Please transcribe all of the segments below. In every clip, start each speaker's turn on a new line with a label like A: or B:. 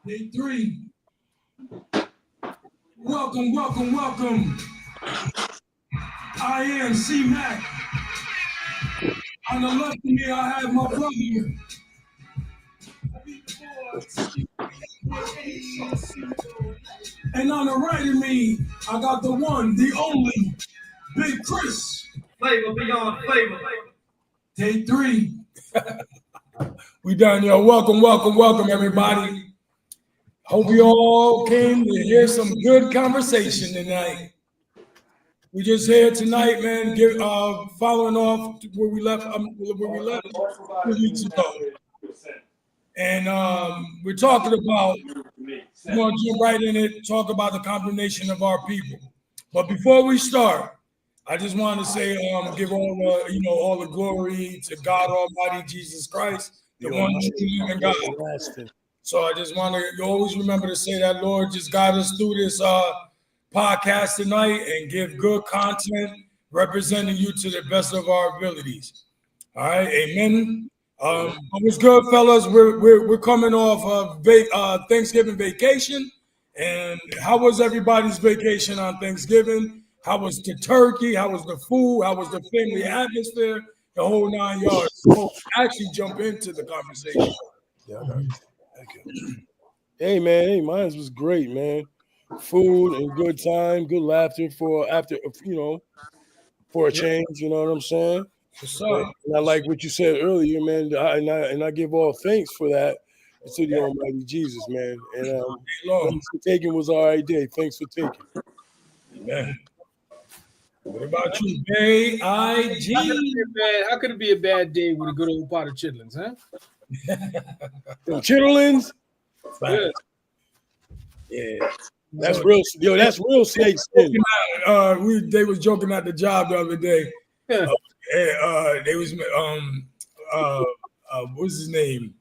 A: Day three. Welcome, welcome, welcome. I am C Mac. On the left of me, I have my brother. And on the right of me, I got the one, the only, Big Chris.
B: Flavor beyond flavor.
A: Day three. We done, yo. Welcome, welcome, welcome, everybody. Hope you all came to hear some good conversation tonight. We just here tonight, man. Following off where we left 2 weeks ago, and we're talking about. We're gonna jump right in it. Talk about the condemnation of our people. But before we start, I just want to say, give all the glory to God Almighty, Jesus Christ, the one true living God. So I just want to always remember to say that, Lord, just guide us through this podcast tonight and give good content representing you to the best of our abilities. All right, amen. What's good, fellas? We're coming off of Thanksgiving vacation, and how was everybody's vacation on Thanksgiving? How was the turkey? How was the food? How was the family atmosphere? The whole 9 yards. So actually, jump into the conversation.
C: Yeah, thank you. Hey man, mine was great, man. Food and good time, good laughter for a change. You know what I'm saying? And I like what you said earlier, man. I give all thanks for that to the Almighty Jesus, man. And thanks for taking was all right day. Thanks for taking.
A: Amen. What about you, B.I.G.?
D: How could it be a bad day with a good old pot of chitlins, huh?
C: Chitlins? Yeah. That's real. Yo, that's real snake skin.
A: They was joking at the job the other day. They was what's his name?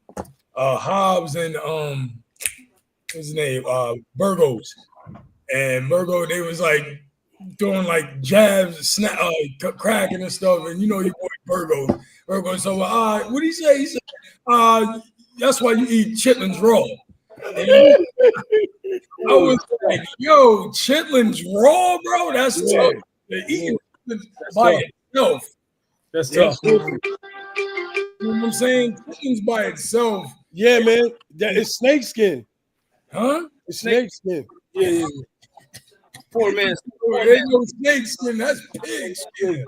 A: Hobbs and what's his name? Burgos. And Burgo, they was like doing like jabs, cracking and stuff. And you know your boy Burgo. So what did he say? He said, that's why you eat chitlins raw. And I was like, yo, chitlins raw, bro. That's tough. They're eating by itself.
D: That's tough.
A: You know what I'm saying? Chitlins by itself.
C: Yeah, man. That is snake skin.
A: Huh?
C: It's snake skin.
D: Yeah. Poor man.
A: Ain't no snake skin. That's pig skin.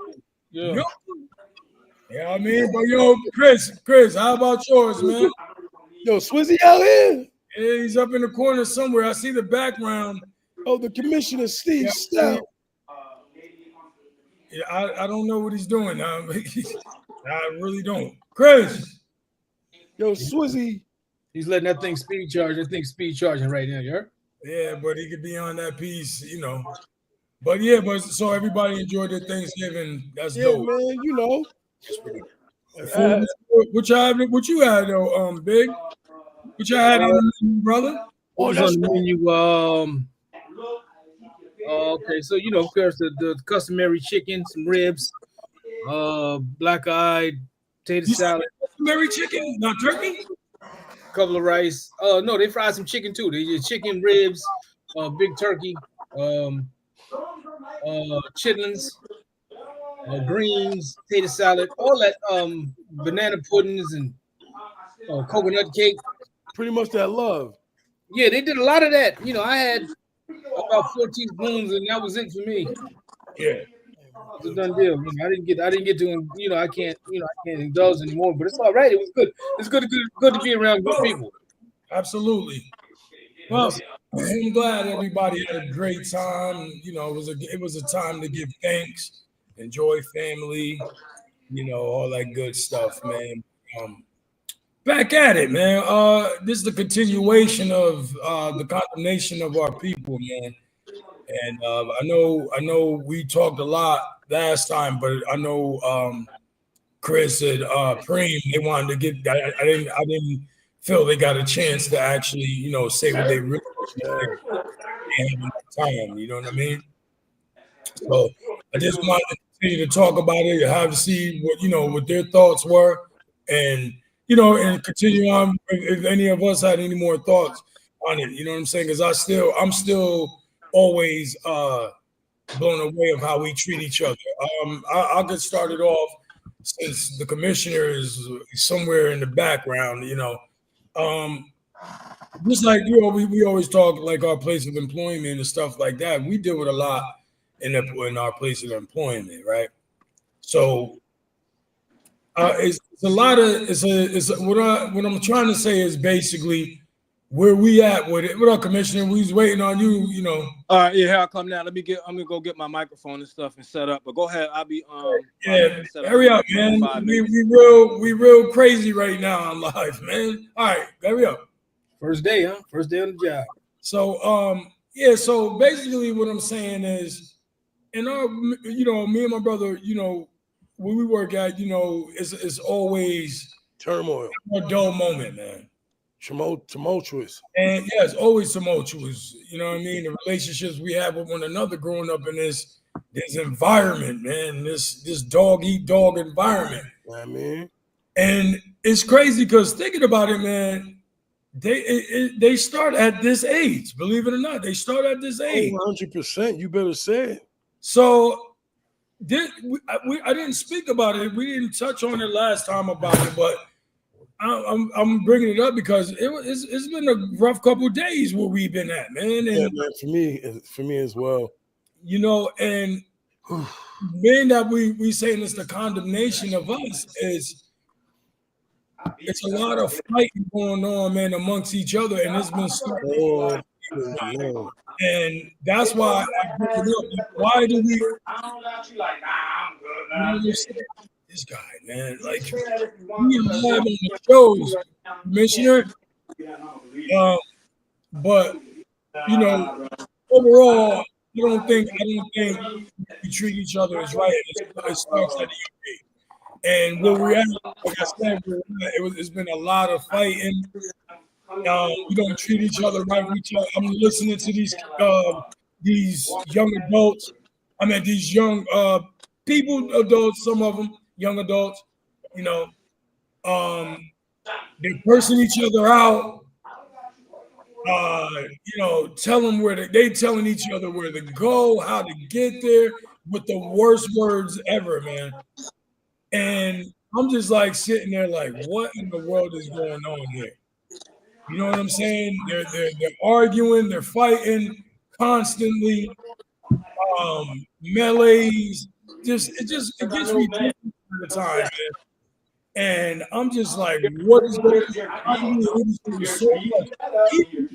D: Yeah.
A: Yeah, I mean, but yo, Chris, how about yours, man?
C: Yo, Swizzy out here.
A: Yeah, he's up in the corner somewhere. I see the background.
C: Oh, the commissioner, Steve Stout.
A: Yeah, I don't know what he's doing. I really don't. Chris.
C: Yo, Swizzy.
D: He's letting that thing speed charge. That thing's speed charging right now, you heard?
A: Yeah, but he could be on that piece, you know. But so everybody enjoyed their Thanksgiving. That's dope.
C: Man, you know.
A: What you had though, Big? What you had on the menu, brother?
D: What was on the menu? Okay, so of course the customary chicken, some ribs, black-eyed potato salad.
A: Customary chicken, not turkey?
D: Couple of rice. No, they fried some chicken too. They did chicken ribs, big turkey, chitlins, greens, potato salad, all that, banana puddings and coconut cake.
C: Pretty much that love.
D: Yeah, they did a lot of that. I had about 14 spoons, and that was it for me.
A: Yeah,
D: it's a done deal. I didn't get to. I can't indulge anymore. But it's all right. It was good. It's good to be around good people.
A: Absolutely. Well, I'm glad everybody had a great time. It was a time to give thanks, enjoy family, all that good stuff, man. Back at it, man. This is the continuation of the condemnation of our people, man. And I know we talked a lot last time, but I know Chris and Preem, they wanted to get. I didn't feel they got a chance to actually, say what they really have time. You know what I mean? So I just wanted to continue to talk about it, have to see what their thoughts were, and and continue on if any of us had any more thoughts on it. You know what I'm saying? Because I'm still always blown away of how we treat each other. I'll get started off since the commissioner is somewhere in the background. Just like we always talk like our place of employment and stuff like that. We deal with a lot in our place of employment, right? So it's a lot of what I'm trying to say is basically where we at with it. What up, Commissioner? We was waiting on you.
E: All right, yeah, here I come now. I'm gonna go get my microphone and stuff and set up. But go ahead, I'll be
A: Yeah,
E: set
A: hurry up, man. We real crazy right now on live, man. All right, hurry up.
D: First day, huh? First day on the job.
A: So yeah, so basically what I'm saying is, in our me and my brother, where we work at, it's always
C: Turmoil.
A: a dull moment, man.
C: Tumultuous.
A: And yeah, it's always tumultuous. You know what I mean? The relationships we have with one another growing up in this environment, man, this dog eat dog environment.
C: I mean,
A: and it's crazy because thinking about it, man, they start at this age. Believe it or not, they start at this age.
C: 100%. You better say it.
A: So I didn't speak about it. We didn't touch on it last time about it, but I'm bringing it up because it's been a rough couple of days where we've been at, man. And
C: yeah, man, for me as well.
A: And being that we saying it's the condemnation of us it's a lot of fighting going on, man, amongst each other, and it's been starting. And that's why I bring it up. Why do we? This guy, man, like we live on the shows, Commissioner. But overall, I don't think we treat each other as right. It starts at the UK. And where we're at, like I said, it's been a lot of fighting. We don't treat each other right. I'm listening to these young adults. I mean, these young adults, some of them, young adults, they're cursing each other out. Telling they telling each other where to go, how to get there, with the worst words ever, man. And I'm just like sitting there like, what in the world is going on here? You know what I'm saying? They're arguing, they're fighting constantly, melees. It gets me all the time, man. And I'm just like, what is going on? So much.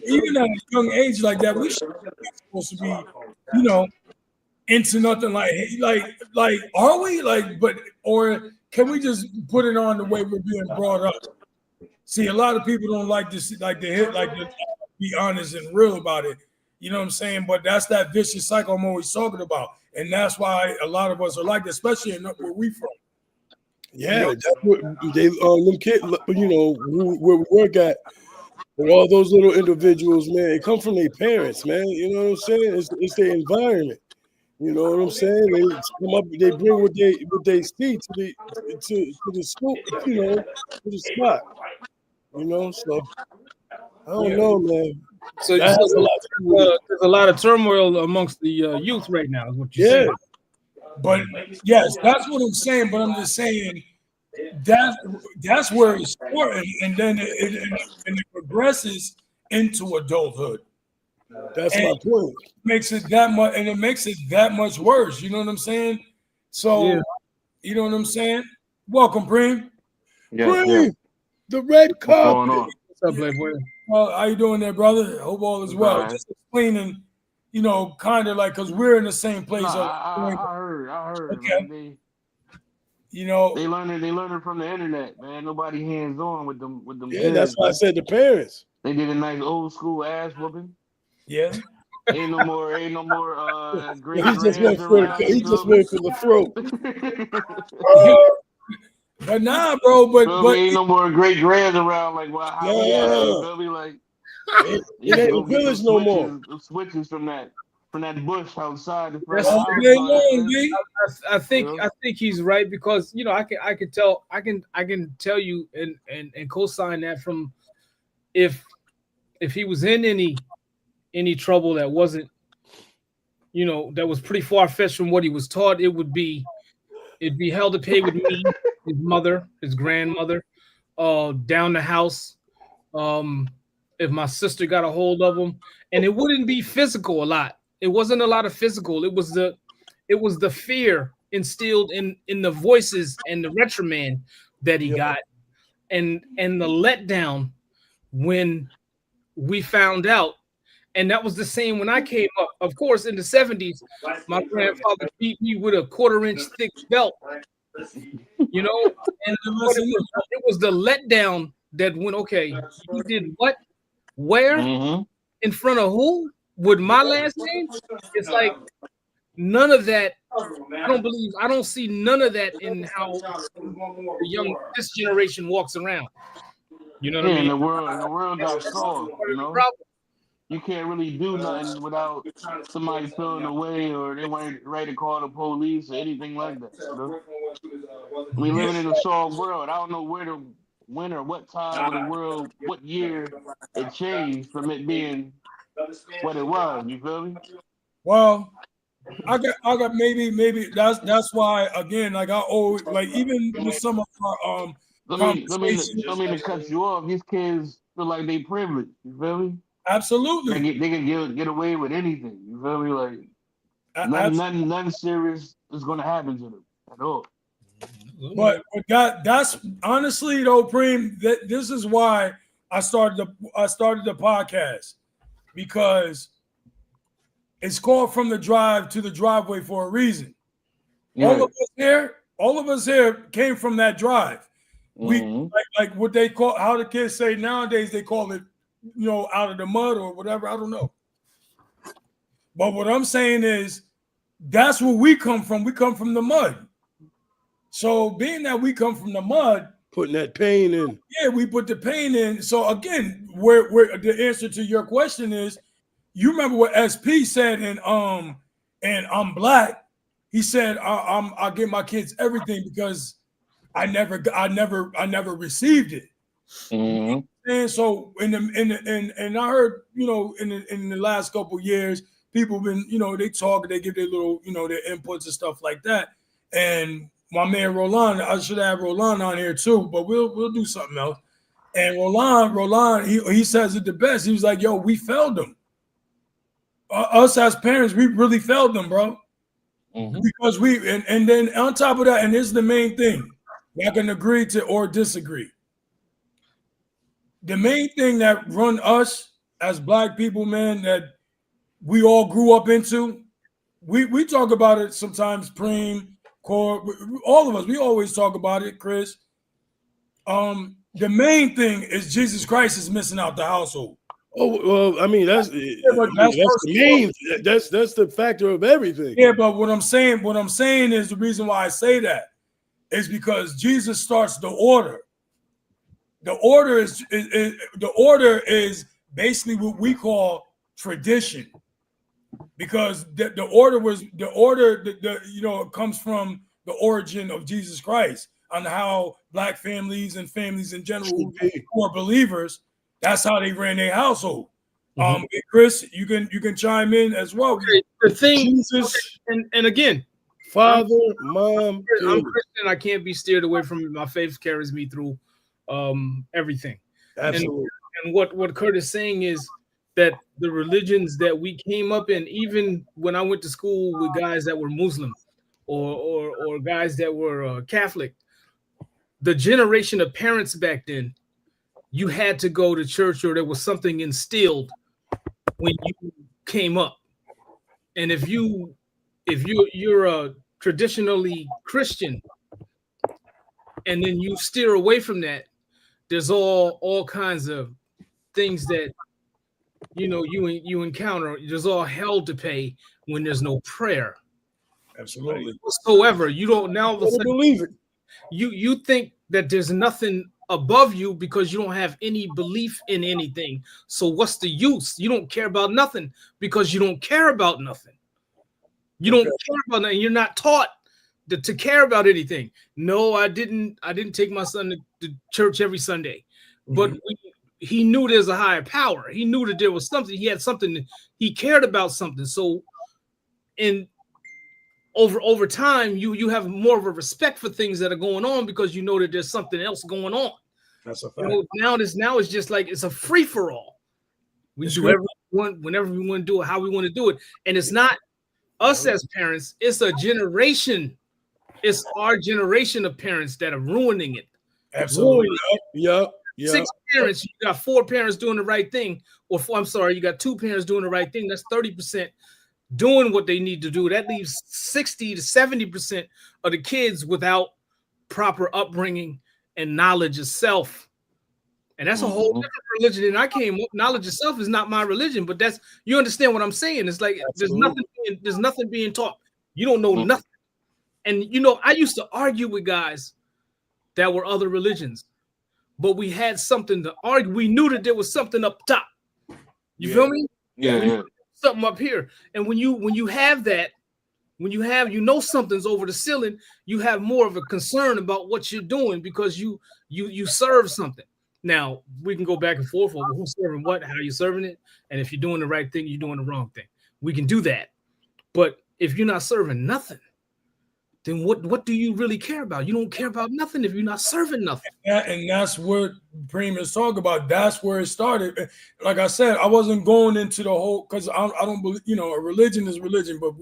A: Even at a young age like that, we should be supposed to be, into nothing like are we or can we just put it on the way we're being brought up? See, a lot of people don't like this, to be honest and real about it. You know what I'm saying? But that's that vicious cycle I'm always talking about, and that's why a lot of us are like, especially in where we from.
C: Yeah, that's what they them kids, where we work at, and all those little individuals, man, it come from their parents, man. You know what I'm saying? It's their environment. You know what I'm saying? They come up, they bring what they see to the school, to the spot. So I don't know, man.
D: So there's a lot of turmoil amongst the youth right now, is what you said.
A: But yes, that's what I'm saying. But I'm just saying that's where it's starting, and then it progresses into adulthood.
C: That's my point.
A: Makes it that much, and it makes it that much worse. You know what I'm saying? So, You know what I'm saying? Welcome, Preem.
C: Preem, the red carpet.
D: What's up, Playboy?
A: Well, how you doing there, brother? Hope all is well.
F: Right.
A: Just explaining, kind of like, because we're in the same place.
F: No, I heard.
A: Okay.
F: Man,
A: they
F: learning from the internet, man. Nobody hands on with them.
C: Yeah,
F: kids,
C: that's why I said the parents.
F: They did a nice old school ass whooping.
A: Yeah.
F: Ain't no more great
C: He just went for the throat.
A: But nah, bro. But
F: ain't no more great grands around like how we had it. You feel me? Like
C: it ain't a village no more.
F: Switches from that bush outside the
D: That's
F: front.
D: I think he's right, because I can tell you and co-sign that from if if he was in any trouble that wasn't, that was pretty far fetched from what he was taught, it'd be hell to pay with me, his mother, his grandmother, down the house. If my sister got a hold of him, and it wouldn't be physical a lot. It wasn't a lot of physical. It was the fear instilled in the voices and the reprimand that he got, and the letdown when we found out. And that was the same when I came up. Of course, in the 70s, my grandfather beat me with a 1/4-inch thick belt, and it was the letdown that went, okay, you did what? Where? In front of who? With my last name? It's like none of that. I don't see none of that in how this generation walks around. You know what I mean?
F: The world got soft, You can't really do nothing without somebody feeling away, or they weren't ready to call the police or anything like that. We living in a soft world. I don't know when or what time of the world, what year it changed from it being what it was. You feel me?
A: Well, I got maybe that's why, again, like I always, like, even with some of our
F: Let me to cut you off. These kids feel like they privileged. You feel me?
A: Absolutely.
F: They can get away with anything. You feel me? Like nothing serious is gonna happen to them at all.
A: But that's honestly though, Preem, this is why I started the podcast, because it's called From the Drive to the Driveway for a reason. Yeah. All of us here came from that drive. We like what they call, how the kids say nowadays, they call it, out of the mud or whatever. I don't know. But what I'm saying is that's where we come from. We come from the mud. So being that we come from the mud,
C: putting that pain in.
A: Yeah, we put the pain in. So again, where the answer to your question is, you remember what SP said in I'm Black. He said, I give my kids everything because I never received it.
F: Mm-hmm.
A: And so and I heard, in the last couple of years, people been, they talk, they give their little, their inputs and stuff like that. And my man Roland, I should have Roland on here too, but we'll do something else. And Roland, he says it the best. He was like, "Yo, we failed them. Us as parents, we really failed them, bro." Mm-hmm. Because and then on top of that, and this is the main thing, I can agree to or disagree. The main thing that run us as Black people, man, that we all grew up into, we talk about it sometimes, Preem, Core, all of us, we always talk about it, Chris. The main thing is Jesus Christ is missing out the household.
C: Oh, well, I mean, that's the main, that's the factor of everything.
A: Yeah, but what I'm saying is the reason why I say that is because Jesus starts the order. The order is basically what we call tradition, because the order it comes from the origin of Jesus Christ, on how Black families and families in general who are believers, that's how they ran their household. Mm-hmm. Chris, you can chime in as well.
D: The thing, Jesus, and again,
C: Father, Mom,
D: I'm Christian. I can't be steered away from it. My faith carries me through everything.
C: Absolutely.
D: And what Kurt is saying is that the religions that we came up in, even when I went to school with guys that were Muslim or guys that were Catholic, the generation of parents back then, you had to go to church, or there was something instilled when you came up. And if you're a traditionally Christian, and then you steer away from that, there's all kinds of things that you encounter. There's all hell to pay when there's no prayer.
A: Absolutely.
D: Whatsoever. You don't now
C: believe it.
D: You think that there's nothing above you because you don't have any belief in anything. So what's the use? You don't care about nothing because you don't care about nothing. You don't care about nothing. You're not taught to care about anything. No, I didn't take my son to church every Sunday, but he knew there's a higher power. He knew that there was something. He had something. He cared about something. So, over time, you have more of a respect for things that are going on because you know that there's something else going on.
A: That's a fact.
D: You know, now it's just like it's a free for all. We do everyone whenever we want to do it, how we want to do it, and it's not us as parents. It's a generation. It's our generation of parents that are ruining it.
A: Absolutely.
C: Yep.
D: 6 parents, you got 4 parents doing the right thing, or I'm sorry, you got 2 parents doing the right thing. That's 30% doing what they need to do. That leaves 60 to 70% of the kids without proper upbringing and knowledge of self. And that's a whole different religion than I came up. Knowledge of self is not my religion, but that's, you understand what I'm saying? It's like there's nothing being taught. You don't know nothing. And you know, I used to argue with guys that were other religions, but we had something to argue. We knew that there was something up top. You feel me?
F: Yeah.
D: Something up here. And when you have that, you know something's over the ceiling, you have more of a concern about what you're doing because you serve something. Now we can go back and forth over who's serving what, how you serving it, and if you're doing the right thing, you're doing the wrong thing. We can do that. But if you're not serving nothing, then what do you really care about? You don't care about nothing if you're not serving nothing.
A: And that's what Preem is talking about. That's where it started. Like I said, I wasn't going into the whole, because I don't believe, you know, a religion is religion, but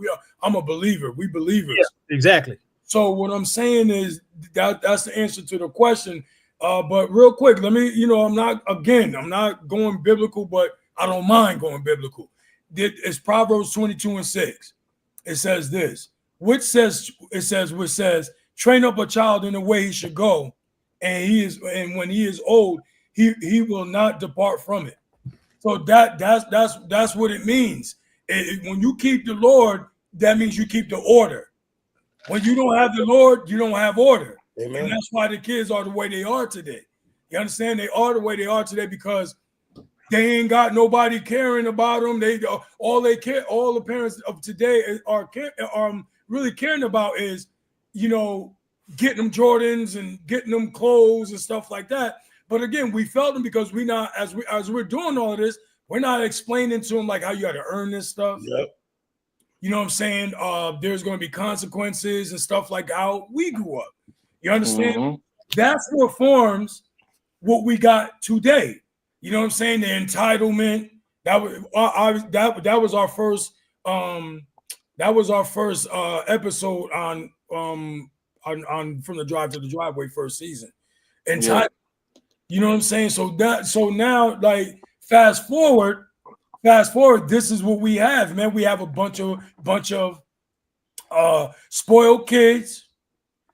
A: I'm a believer. We believers.
D: Yeah, exactly.
A: So what I'm saying is that's the answer to the question. But real quick, let me, you know, I'm not going biblical, but I don't mind going biblical. It's Proverbs 22:6. It says this. Which says, train up a child in the way he should go, and when he is old, he will not depart from it. So that's what it means. When you keep the Lord, that means you keep the order. When you don't have the Lord, you don't have order. Amen. And that's why the kids are the way they are today. You understand? They are the way they are today because they ain't got nobody caring about them. All the parents of today are really caring about is, you know, getting them Jordans and getting them clothes and stuff like that. But again, we felt them because we not, as we're doing all of this, we're not explaining to them like how you got to earn this stuff.
C: Yep.
A: You know what I'm saying? There's going to be consequences and stuff like how we grew up. You understand? Mm-hmm. That's what forms what we got today. You know what I'm saying? The entitlement. That was our first. That was our first episode on From the Drive to the Driveway first season. And you know what I'm saying? So now, like, fast forward, this is what we have, man. We have a bunch of spoiled kids,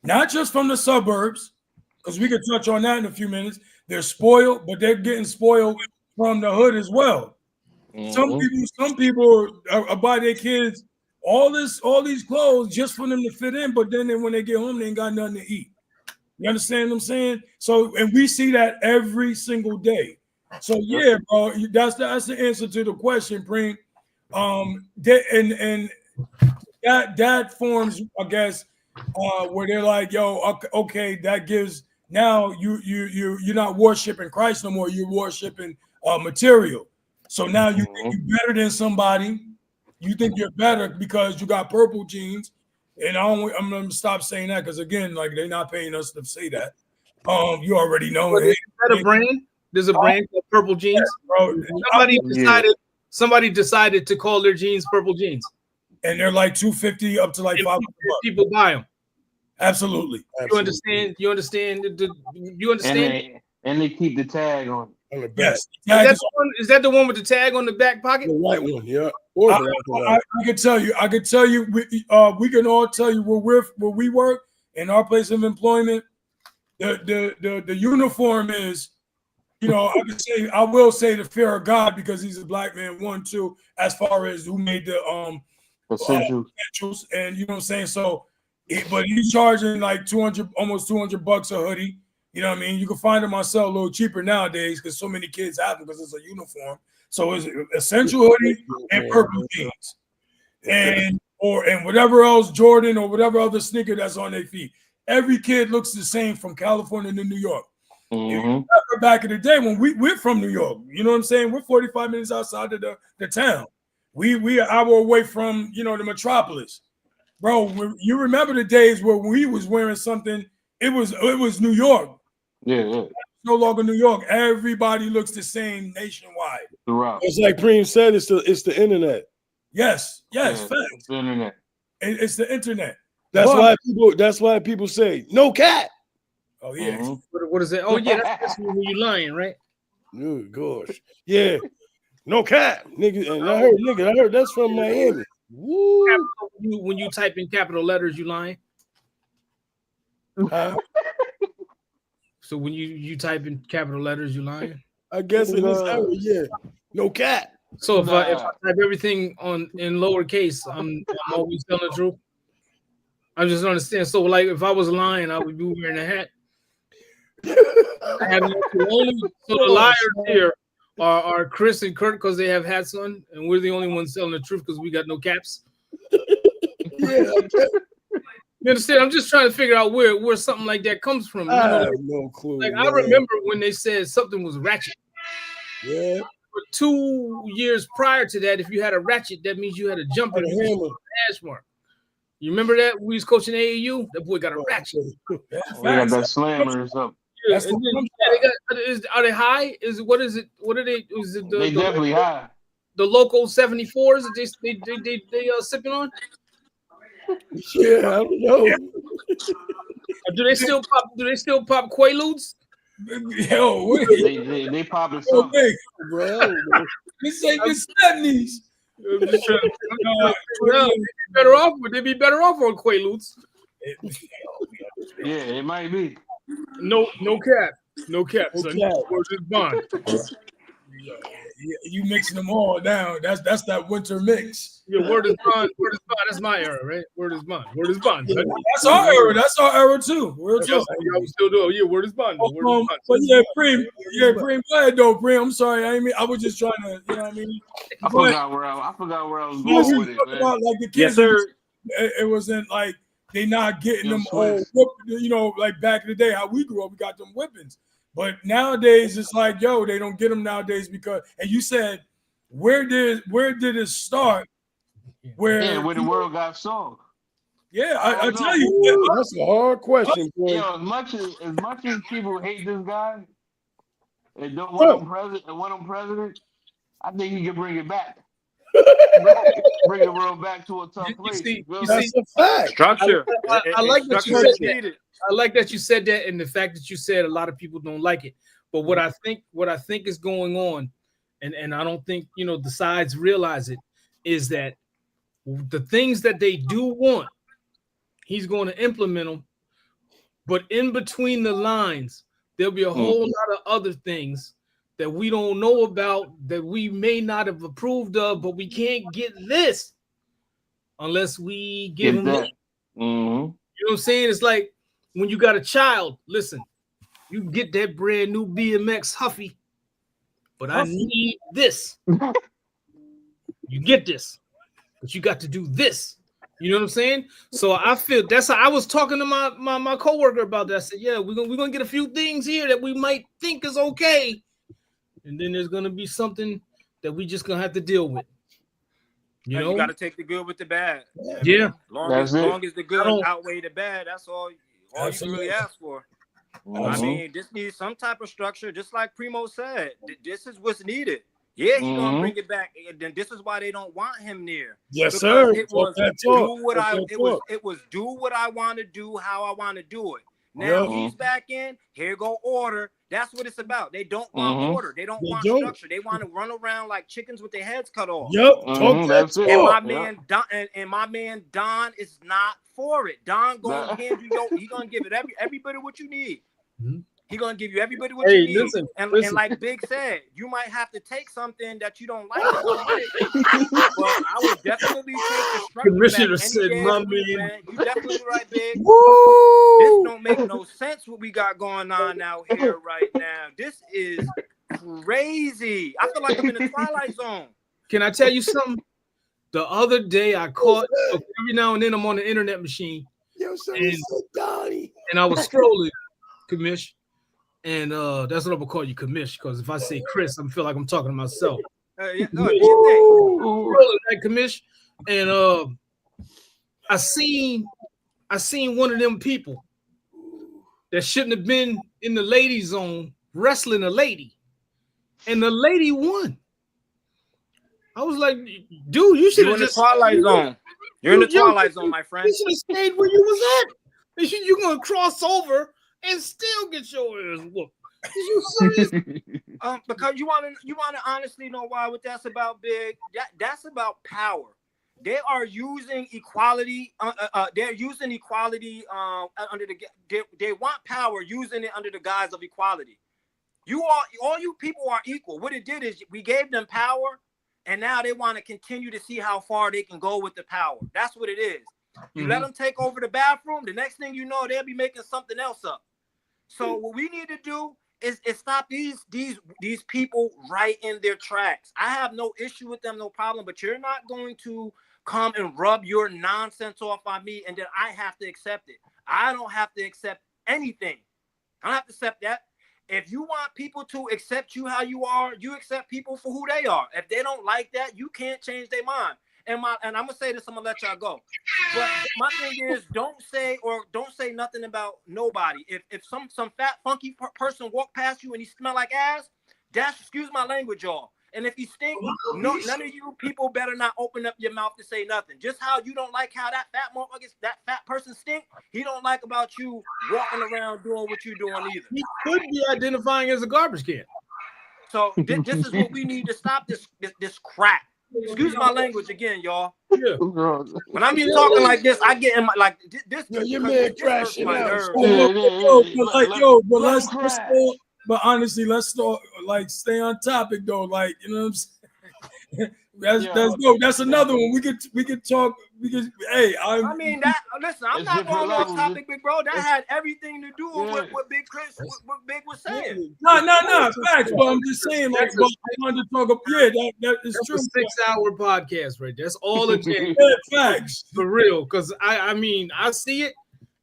A: not just from the suburbs, because we could touch on that in a few minutes. They're spoiled, but they're getting spoiled from the hood as well. Mm-hmm. Some people are buy their kids all these clothes just for them to fit in, but then when they get home, they ain't got nothing to eat. You understand what I'm saying? So, and we see that every single day. So yeah, bro, that's the answer to the question, Preem. That forms, I guess, where they're like, yo, okay, that gives now you're not worshiping Christ no more. You're worshiping material. So now you think you're better than somebody. You think you're better because you got purple jeans. And I'm gonna stop saying that because again, like they're not paying us to say that. You already know.
D: Is that a brand? There's a brand called Purple Jeans. Yeah, bro. Somebody decided to call their jeans Purple Jeans,
A: and they're like $250 up to like $500.
D: People buy them.
A: Absolutely.
D: You understand? You understand?
F: And they keep the tag on
A: it. Yes.
D: Is that the one with the tag on the back pocket?
C: The white one, yeah.
A: I can tell you. We can all tell you where we work in our place of employment. The uniform is, you know, I will say the fear of God because he's a black man. 1, 2, as far as who made the essentials, and you know what I'm saying. So, but he's charging like almost $200 a hoodie. You know what I mean? You can find them on sale a little cheaper nowadays because so many kids have them because it's a uniform. So it's essential hoodie and purple jeans, and whatever else, Jordan or whatever other sneaker that's on their feet. Every kid looks the same from California to New York.
F: Mm-hmm.
A: Back in the day when we're from New York, you know what I'm saying? We're 45 minutes outside of the town. We are an hour away from, you know, the metropolis. Bro, you remember the days where we was wearing something, it was New York.
F: Yeah.
A: No longer New York. Everybody looks the same nationwide.
C: It's like Preem said, it's the internet.
A: Yes,
F: Yeah,
A: facts.
F: it's the internet.
A: It's the internet.
C: That's why people say no cat.
A: Oh yeah.
F: Mm-hmm.
D: What is it? Oh yeah, that's when you lying, right?
C: Oh gosh. Yeah. No cat, nigga. And I heard that's from Miami. Woo.
D: When you type in capital letters, you lying.
C: Huh?
D: So when you type in capital letters, you lying.
C: I guess in this era, yeah. No cat.
D: So if I type everything in lowercase, I'm always telling the truth. I just don't understand. So like if I was lying, I would be wearing a hat. So the liars here are Chris and Kurt because they have hats on, and we're the only ones telling the truth because we got no caps.
C: Yeah.
D: You understand? I'm just trying to figure out where something like that comes from. You know,
C: I have no clue.
D: like
C: man.
D: I remember when they said something was ratchet.
C: Yeah.
D: For 2 years prior to that, if you had a ratchet, that means you had a jumper,
C: Had a hammer.
D: hash mark. You remember that we was coaching AAU? That boy got a ratchet.
F: We got that slammer or something.
D: Yeah, and then, they got, are they high? What is it? What are they? Is it
F: They definitely high.
D: The local 74s that they sipping on?
C: Yeah, I don't know.
D: Do they still pop? Do they still pop Quaaludes?
A: Yo,
F: They popping
A: so
F: something.
A: big,
C: Bro.
A: This ain't the 70s.
D: I'm just trying to better off. Would they be better off on Quaaludes?
F: Yeah, it might be.
D: No cap. No cap.
C: No
D: Son.
C: cap.
D: Where's this bond?
A: You mixing them all down. That's that winter mix.
D: Yeah, word is bond. Word is bond. That's my era, right? Word is bond. Word is bond. Son.
A: That's our era. That's our era too. Real
D: Yes,
A: talk.
D: I would still do it. Yeah, word is bond. Word is bond.
A: But yeah, Preem. Go ahead though, Preem. I'm sorry. I was just trying to, you know what I mean?
F: I forgot where I was going with it, man.
A: About, like the kids,
E: Yes, sir.
A: It wasn't like they not getting
F: Yo,
A: them
F: Swiss.
A: old, you know, like back in the day how we grew up, we got them whippings. But nowadays it's like, yo, they don't get them nowadays because. And you said, where did it start? Where
F: the world got soft.
A: Yeah,
F: I
A: I
F: don't
A: tell
F: know.
A: you,
C: That's a hard question, boy.
F: Yo, as much as people hate this guy and don't want him president, I think he can bring it back. Bring the world back to a tough place.
C: That's a fact.
E: Structure.
D: I like that you
E: Structure
D: said
E: is
D: that.
E: needed.
D: I like that you said that, and the fact that you said a lot of people don't like it. But what I think is going on, and I don't think the sides realize it, is that the things that they do want, he's going to implement them. But in between the lines, there'll be a whole lot of other things that we don't know about that we may not have approved of, but we can't get this unless we give him that.
F: Mm-hmm.
D: You know what I'm saying? It's like when you got a child, listen, you can get that brand new BMX Huffy, but I need this. You get this, but you got to do this. You know what I'm saying? So I feel that's how I was talking to my coworker about that. I said, yeah, we're gonna get a few things here that we might think is okay. And then there's gonna be something that we just gonna have to deal with.
E: You got to take the good with the bad.
D: Yeah.
E: Long as the good outweigh the bad, that's all you can really ask for. I mean, this needs some type of structure, just like Primo said. This is what's needed. Yeah, he's gonna bring it back. And then this is why they don't want him near.
C: Yes,
E: because
C: sir.
E: It was do what I want to do, how I want to do it. Now he's back in. Here go order. That's what it's about. They don't want order. They don't want structure. They want to run around like chickens with their heads cut off.
C: That's it.
E: And my man Don is not for it. Don gonna hand you he gonna give it everybody what you need. He gonna give you everybody what you need.
D: Listen.
E: And like Big said, you might have to take something that you don't like. But I would definitely take the structure.
D: Commissioner said, "My man,
E: you definitely right, Big.
C: Woo!
E: This don't make no sense what we got going on out here right now. This is crazy. I feel like I'm in the Twilight Zone."
D: Can I tell you something? The other day I caught every now and then I'm on the internet machine.
C: Yo,
D: and I was scrolling, Commish, And that's what I'm gonna call you, Commish, because if I say Chris, I feel like I'm talking to myself.
E: Yeah, no, do you think?
D: Like Commish, and I seen one of them people that shouldn't have been in the lady zone wrestling a lady, and the lady won. I was like, dude, you should have just
E: Twilight Zone. You're in the Twilight Zone, my friend.
D: You should have stayed where you was at. You're gonna cross over and still get your ass whooped. Is you serious?
E: Because you want to honestly know why what that's about, Big. That's about power. They are using equality. They're using equality under the. They want power, using it under the guise of equality. All you people are equal. What it did is we gave them power, and now they want to continue to see how far they can go with the power. That's what it is. You let them take over the bathroom. The next thing you know, they'll be making something else up. So what we need to do is stop these people right in their tracks. I have no issue with them, no problem. But you're not going to come and rub your nonsense off on me, and then I have to accept it. I don't have to accept anything. I don't have to accept that. If you want people to accept you how you are, you accept people for who they are. If they don't like that, you can't change their mind. And I'm gonna say this, I'm gonna let y'all go. But my thing is, don't say nothing about nobody. If some fat funky person walk past you and he smell like ass, that's, excuse my language, y'all. And if he stink, none of you people better not open up your mouth to say nothing. Just how you don't like how that fat person stink, he don't like about you walking around doing what you're doing either.
D: He could be identifying as a garbage can.
E: So this is what we need to stop this crap. Excuse my language again, y'all.
D: Yeah.
E: When I'm talking like this, I get in my like this.
C: Yo, your man crashing
A: out. But let's start. But honestly, let's start. Like, stay on topic though. Like, you know what I'm saying? That's dope. That's another one. We could talk. Hey,
E: I mean that. Listen, I'm not going off topic, big bro. That had everything to do with what Big Chris, what Big was saying.
A: No, facts. But I'm just saying, like, I wanted to talk about. Yeah, that is true.
D: A 6-hour podcast, right? That's all it is.
A: Facts
D: for real. Because I mean, I see it,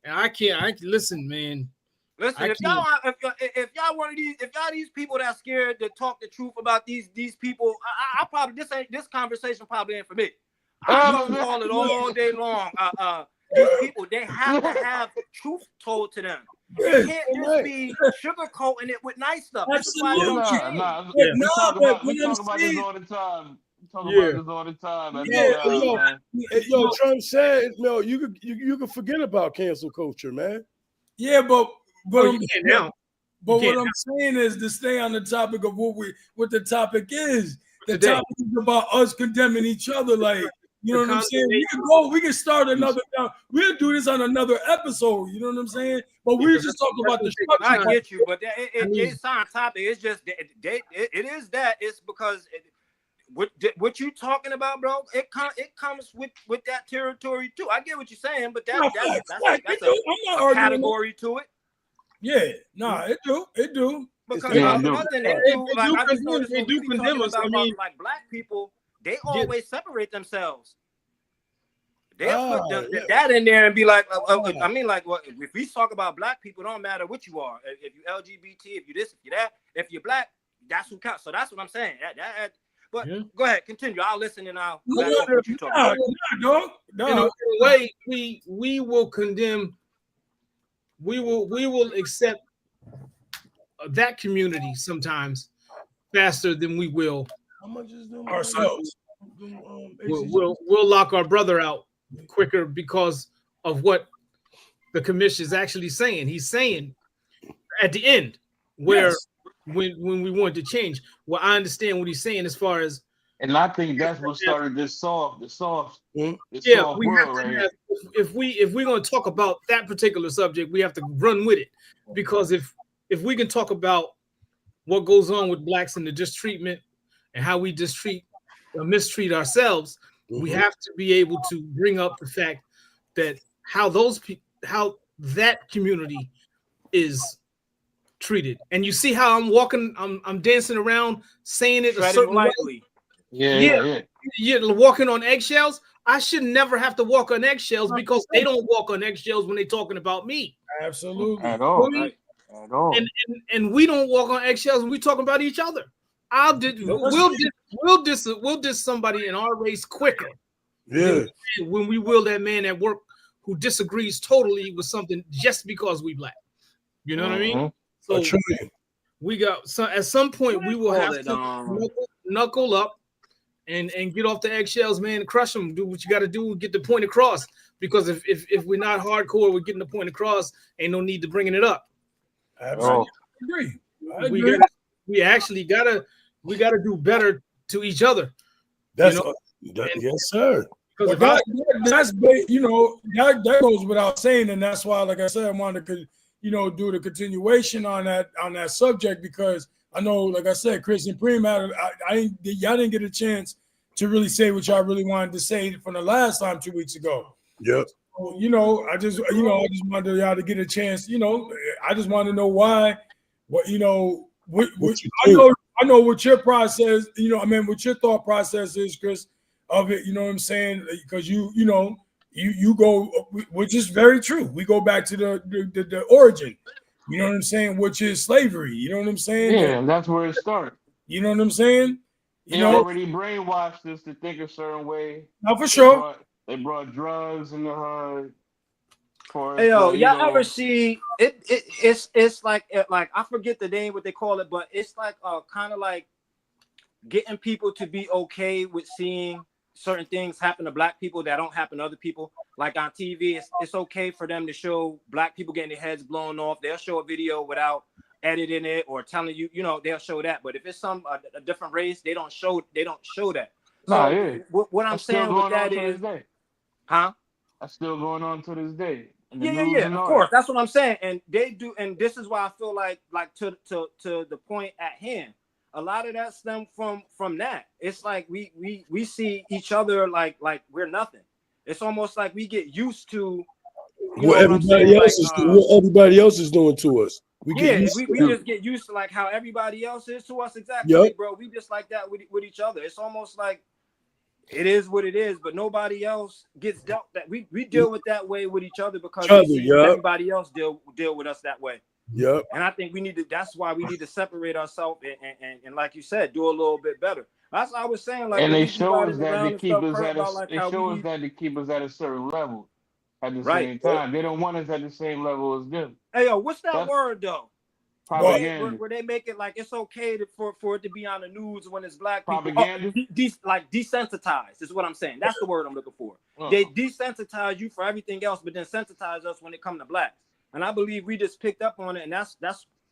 D: and I can't. Listen, man.
E: Listen, if y'all one of these, if y'all these people that scared to talk the truth about these people, I probably this conversation probably ain't for me. I'm gonna call it all day long. These people, they have to have truth told to them. They can't just be sugarcoating it with nice stuff.
A: We talk about
F: this all the time.
C: Yo, Trump said, no, you could forget about cancel culture, man.
A: Yeah, but what I'm saying is to stay on the topic of what the topic is. The topic is about us condemning each other. Like, you know what I'm saying? We can start another. We'll do this on another episode. You know what I'm saying? But we're just talking about the structure.
E: I get you, but it's on topic. It's just it is that. It's because what you talking about, bro? It comes with that territory too. I get what you're saying, but that's a category to it.
A: Yeah, it do.
E: Because nothing they do, they do condemn us. I mean, like black people, they always separate themselves. They put that in there and be like, I mean, like, what if we talk about black people? Don't matter what you are. If you LGBT, if you this, if you that, if you're black, that's who counts. So that's what I'm saying. But go ahead, continue. I'll listen and I'll.
D: In a way, we will condemn. We will accept that community sometimes faster than we will
A: ourselves.
D: We'll lock our brother out quicker because of what the commission is actually saying. He's saying at the end where when we want to change. Well, I understand what he's saying as far as.
F: And I think that's what started this soft world right here.
D: If we're going to talk about that particular subject, we have to run with it, because if we can talk about what goes on with blacks and the mistreatment and how we mistreat ourselves, we have to be able to bring up the fact that how that community is treated. And you see how I'm walking, I'm dancing around saying it a certain way. Yeah, walking on eggshells. I should never have to walk on eggshells because they don't walk on eggshells when they're talking about me.
A: Absolutely.
F: At all. At all.
D: And we don't walk on eggshells when we talking about each other. We'll diss somebody in our race quicker.
C: Yeah.
D: When we will that man at work who disagrees totally with something just because we black. You know what I mean? So we got at some point we will have to knuckle up and get off the eggshells, man, crush them, do what you got to do, get the point across. Because if we're not hardcore, we're getting the point across, ain't no need to bringing it up.
A: Absolutely. I agree.
D: We actually gotta do better to each other.
C: That's yes, sir.
A: Because that's that goes without saying, and that's why, like I said, I wanted to do the continuation on that subject, because I know, like I said, Chris and Preem y'all didn't get a chance to really say what y'all really wanted to say from the last time 2 weeks ago.
C: Yep.
A: So, I just wanted y'all to get a chance. I just want to know why. I know what your process. What your thought process is, Chris, of it. You know what I'm saying? Because you go, which is very true. We go back to the origin. You know what I'm saying? Which is slavery. You know what I'm saying?
F: Yeah, that's where it starts.
A: You know what I'm saying?
F: They already brainwashed us to think a certain way.
A: No, for sure.
F: They brought drugs in the hood.
E: Hey, y'all ever see it? It's like I forget the name what they call it, but it's like kind of like getting people to be okay with seeing certain things happen to black people that don't happen to other people. Like on TV, it's okay for them to show black people getting their heads blown off. They'll show a video without editing it or telling you, they'll show that. But if it's a different race, they don't show that. So what I'm saying with that is, huh?
F: That's still going on to this day.
E: Yeah, of course. That's what I'm saying. And they do, and this is why I feel like to the point at hand. A lot of that stems from that. It's like we see each other like we're nothing. It's almost like we get used to
C: what everybody else is doing to us. We
E: just get used to like how everybody else is to us. Exactly, bro. We just like that with each other. It's almost like it is what it is, but nobody else gets dealt that. We deal with that way with each other because everybody else deal with us that way.
C: Yep.
E: And I think that's why we need to separate ourselves and like you said, do a little bit better. That's what I was saying. Like,
F: and they show us that to keep us at a certain level at the same time. They don't want us at the same level as them.
E: Hey, yo, what's that word though?
F: Propaganda.
E: Where they make it like it's okay for it to be on the news when it's black people.
F: Propaganda?
E: Like desensitized is what I'm saying. That's the word I'm looking for. They desensitize you for everything else, but then sensitize us when it comes to blacks. And I believe we just picked up on it, and that's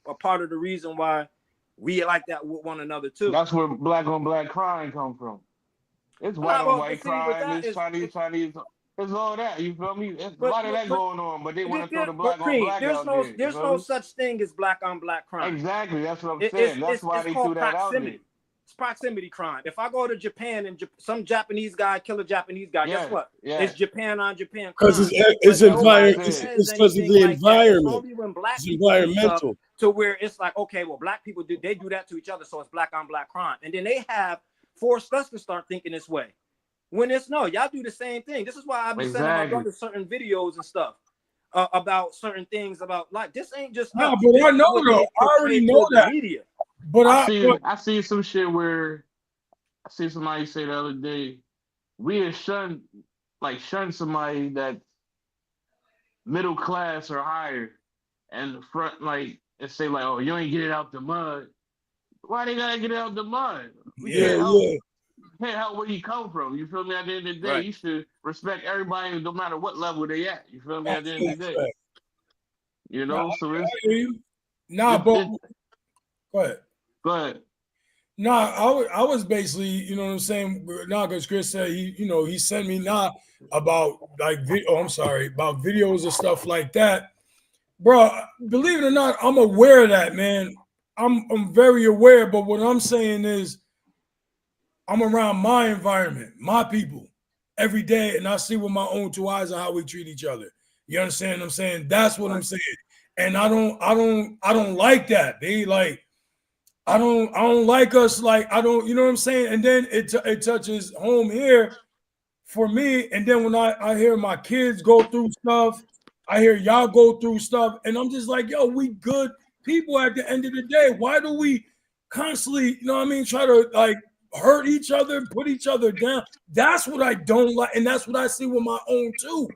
E: a part of the reason why we like that with one another too.
F: That's where black on black crime come from. It's white on white crime. It's Chinese. It's all that. You feel me? It's a lot of that going on, but they want to throw the black on black out there.
E: There's no such thing as black on black crime.
F: Exactly. That's what I'm saying. That's why they threw that out there.
E: It's proximity crime. If I go to Japan and some Japanese guy kill a Japanese guy, guess what? It's Japan on Japan crime.
C: Because it's because of the environment.
E: Only when black
C: it's
E: people
C: environmental.
E: To where it's like, okay, well, black people do that to each other, so it's black on black crime. And then they have forced us to start thinking this way. When it's no, y'all do the same thing. This is why I've been sending my brother certain videos and stuff about certain things about like this ain't just
A: no, but I know though. I already know that.
E: Media.
A: But
F: I see some shit where I see somebody say the other day, we have shun somebody that's middle class or higher, and front like and say like, oh, you ain't get it out the mud. Why they gotta get it out the mud? Can't help where you come from. You feel me? At the end of the day, you should respect everybody, no matter what level they at. You feel me? At the end of the day, So it's
A: go ahead.
F: Go ahead.
A: No, I was basically, you know what I'm saying? Because Chris said he sent me about like about videos and stuff like that, bro. Believe it or not, I'm aware of that, man. I'm very aware. But what I'm saying is, I'm around my environment, my people, every day, and I see with my own two eyes on how we treat each other. You understand what I'm saying? That's what I'm saying. And I don't like that. They like. I don't like us like I don't, you know what I'm saying? And then it touches home here for me. And then when I hear my kids go through stuff, I hear y'all go through stuff, and I'm just like, yo, we good people at the end of the day. Why do we constantly, you know what I mean, try to like hurt each other, put each other down? That's what I don't like, and that's what I see with my own too.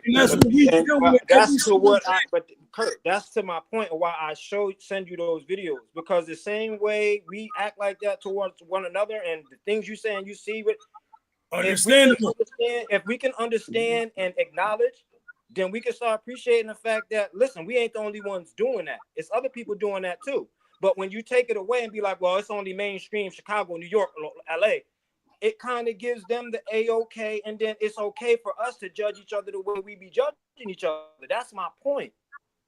A: And that's what we
E: And,
A: deal with.
E: that's to what I, but Kurt, that's to my point of why I send you those videos, because the same way we act like that towards one another and the things you say and you see with if we can understand and acknowledge, then we can start appreciating the fact that, listen, we ain't the only ones doing that. It's other people doing that too. But when you take it away and be like, well, it's only mainstream Chicago, New York, LA, it kind of gives them the A-OK, and then it's okay for us to judge each other the way we be judging each other. That's my point.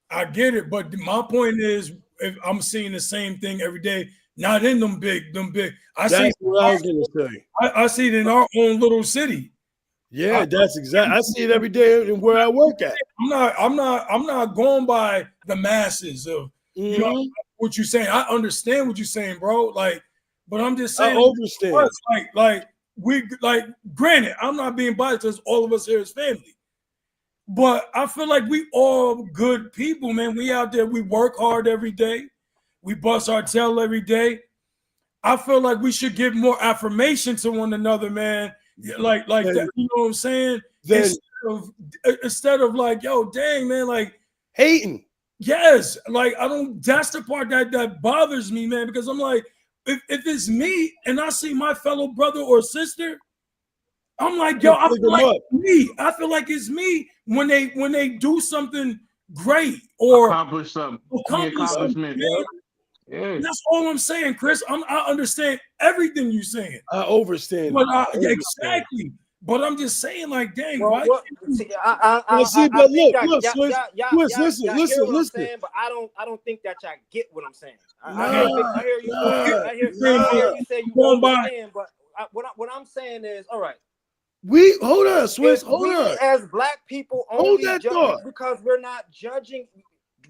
A: I get it, but my point is, if I'm seeing the same thing every day, not in them big.
C: That's what I was gonna say.
A: I see it in our own little city.
C: Yeah, that's exactly. I see it every day in where I work at.
A: I'm not going by the masses of you know what you're saying. I understand what you're saying, bro. Like, but I'm just saying,
C: I understand.
A: Like, granted, I'm not being biased because all of us here is family. But I feel like we all good people, man. We out there, we work hard every day. We bust our tail every day. I feel like we should give more affirmation to one another, man. Like that, you know what I'm saying? Instead of like, yo, dang, man, like
C: hating.
A: Yes, like that's the part that bothers me, man, because I'm like, if it's me and I see my fellow brother or sister, I'm like, yo, I feel like it's me. I feel like it's me when they do something great or
F: accomplish something. Accomplishment.
A: Yeah. That's all I'm saying, Chris. I understand everything you're saying.
C: I understand.
A: But exactly. But I'm just saying, like, dang, why?
C: Listen.
E: But I don't think that y'all get what I'm saying. I hear you. I hear you say you understand, but what I'm saying is, all right.
C: Hold on, Swiss. Hold on.
E: As black people, only judge because we're not judging.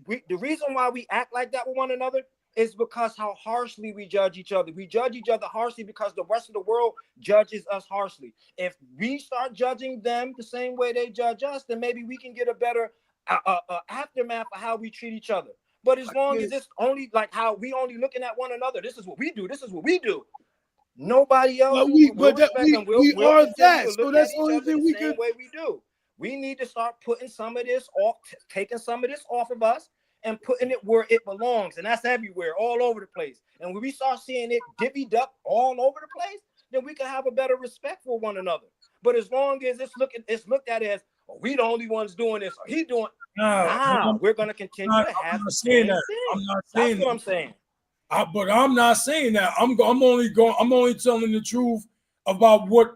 E: The reason why we act like that with one another is because how harshly we judge each other. We judge each other harshly because the rest of the world judges us harshly. If we start judging them the same way they judge us, then maybe we can get a better aftermath of how we treat each other. But as long as it's only like how we only looking at one another, this is what we do. This is what we do. Nobody else.
C: We are that. So that's the only thing we can.
E: Way we do. We need to start putting some of this off, taking some of this off of us, and putting it where it belongs, and that's everywhere, all over the place. And when we start seeing it divvied up all over the place, then we can have a better respect for one another. But as long as it's looked at as, oh, we the only ones doing this, or he's doing, we're gonna continue to have the same thing. I'm not saying that's what I'm saying.
A: But I'm not saying that. I'm only telling the truth about what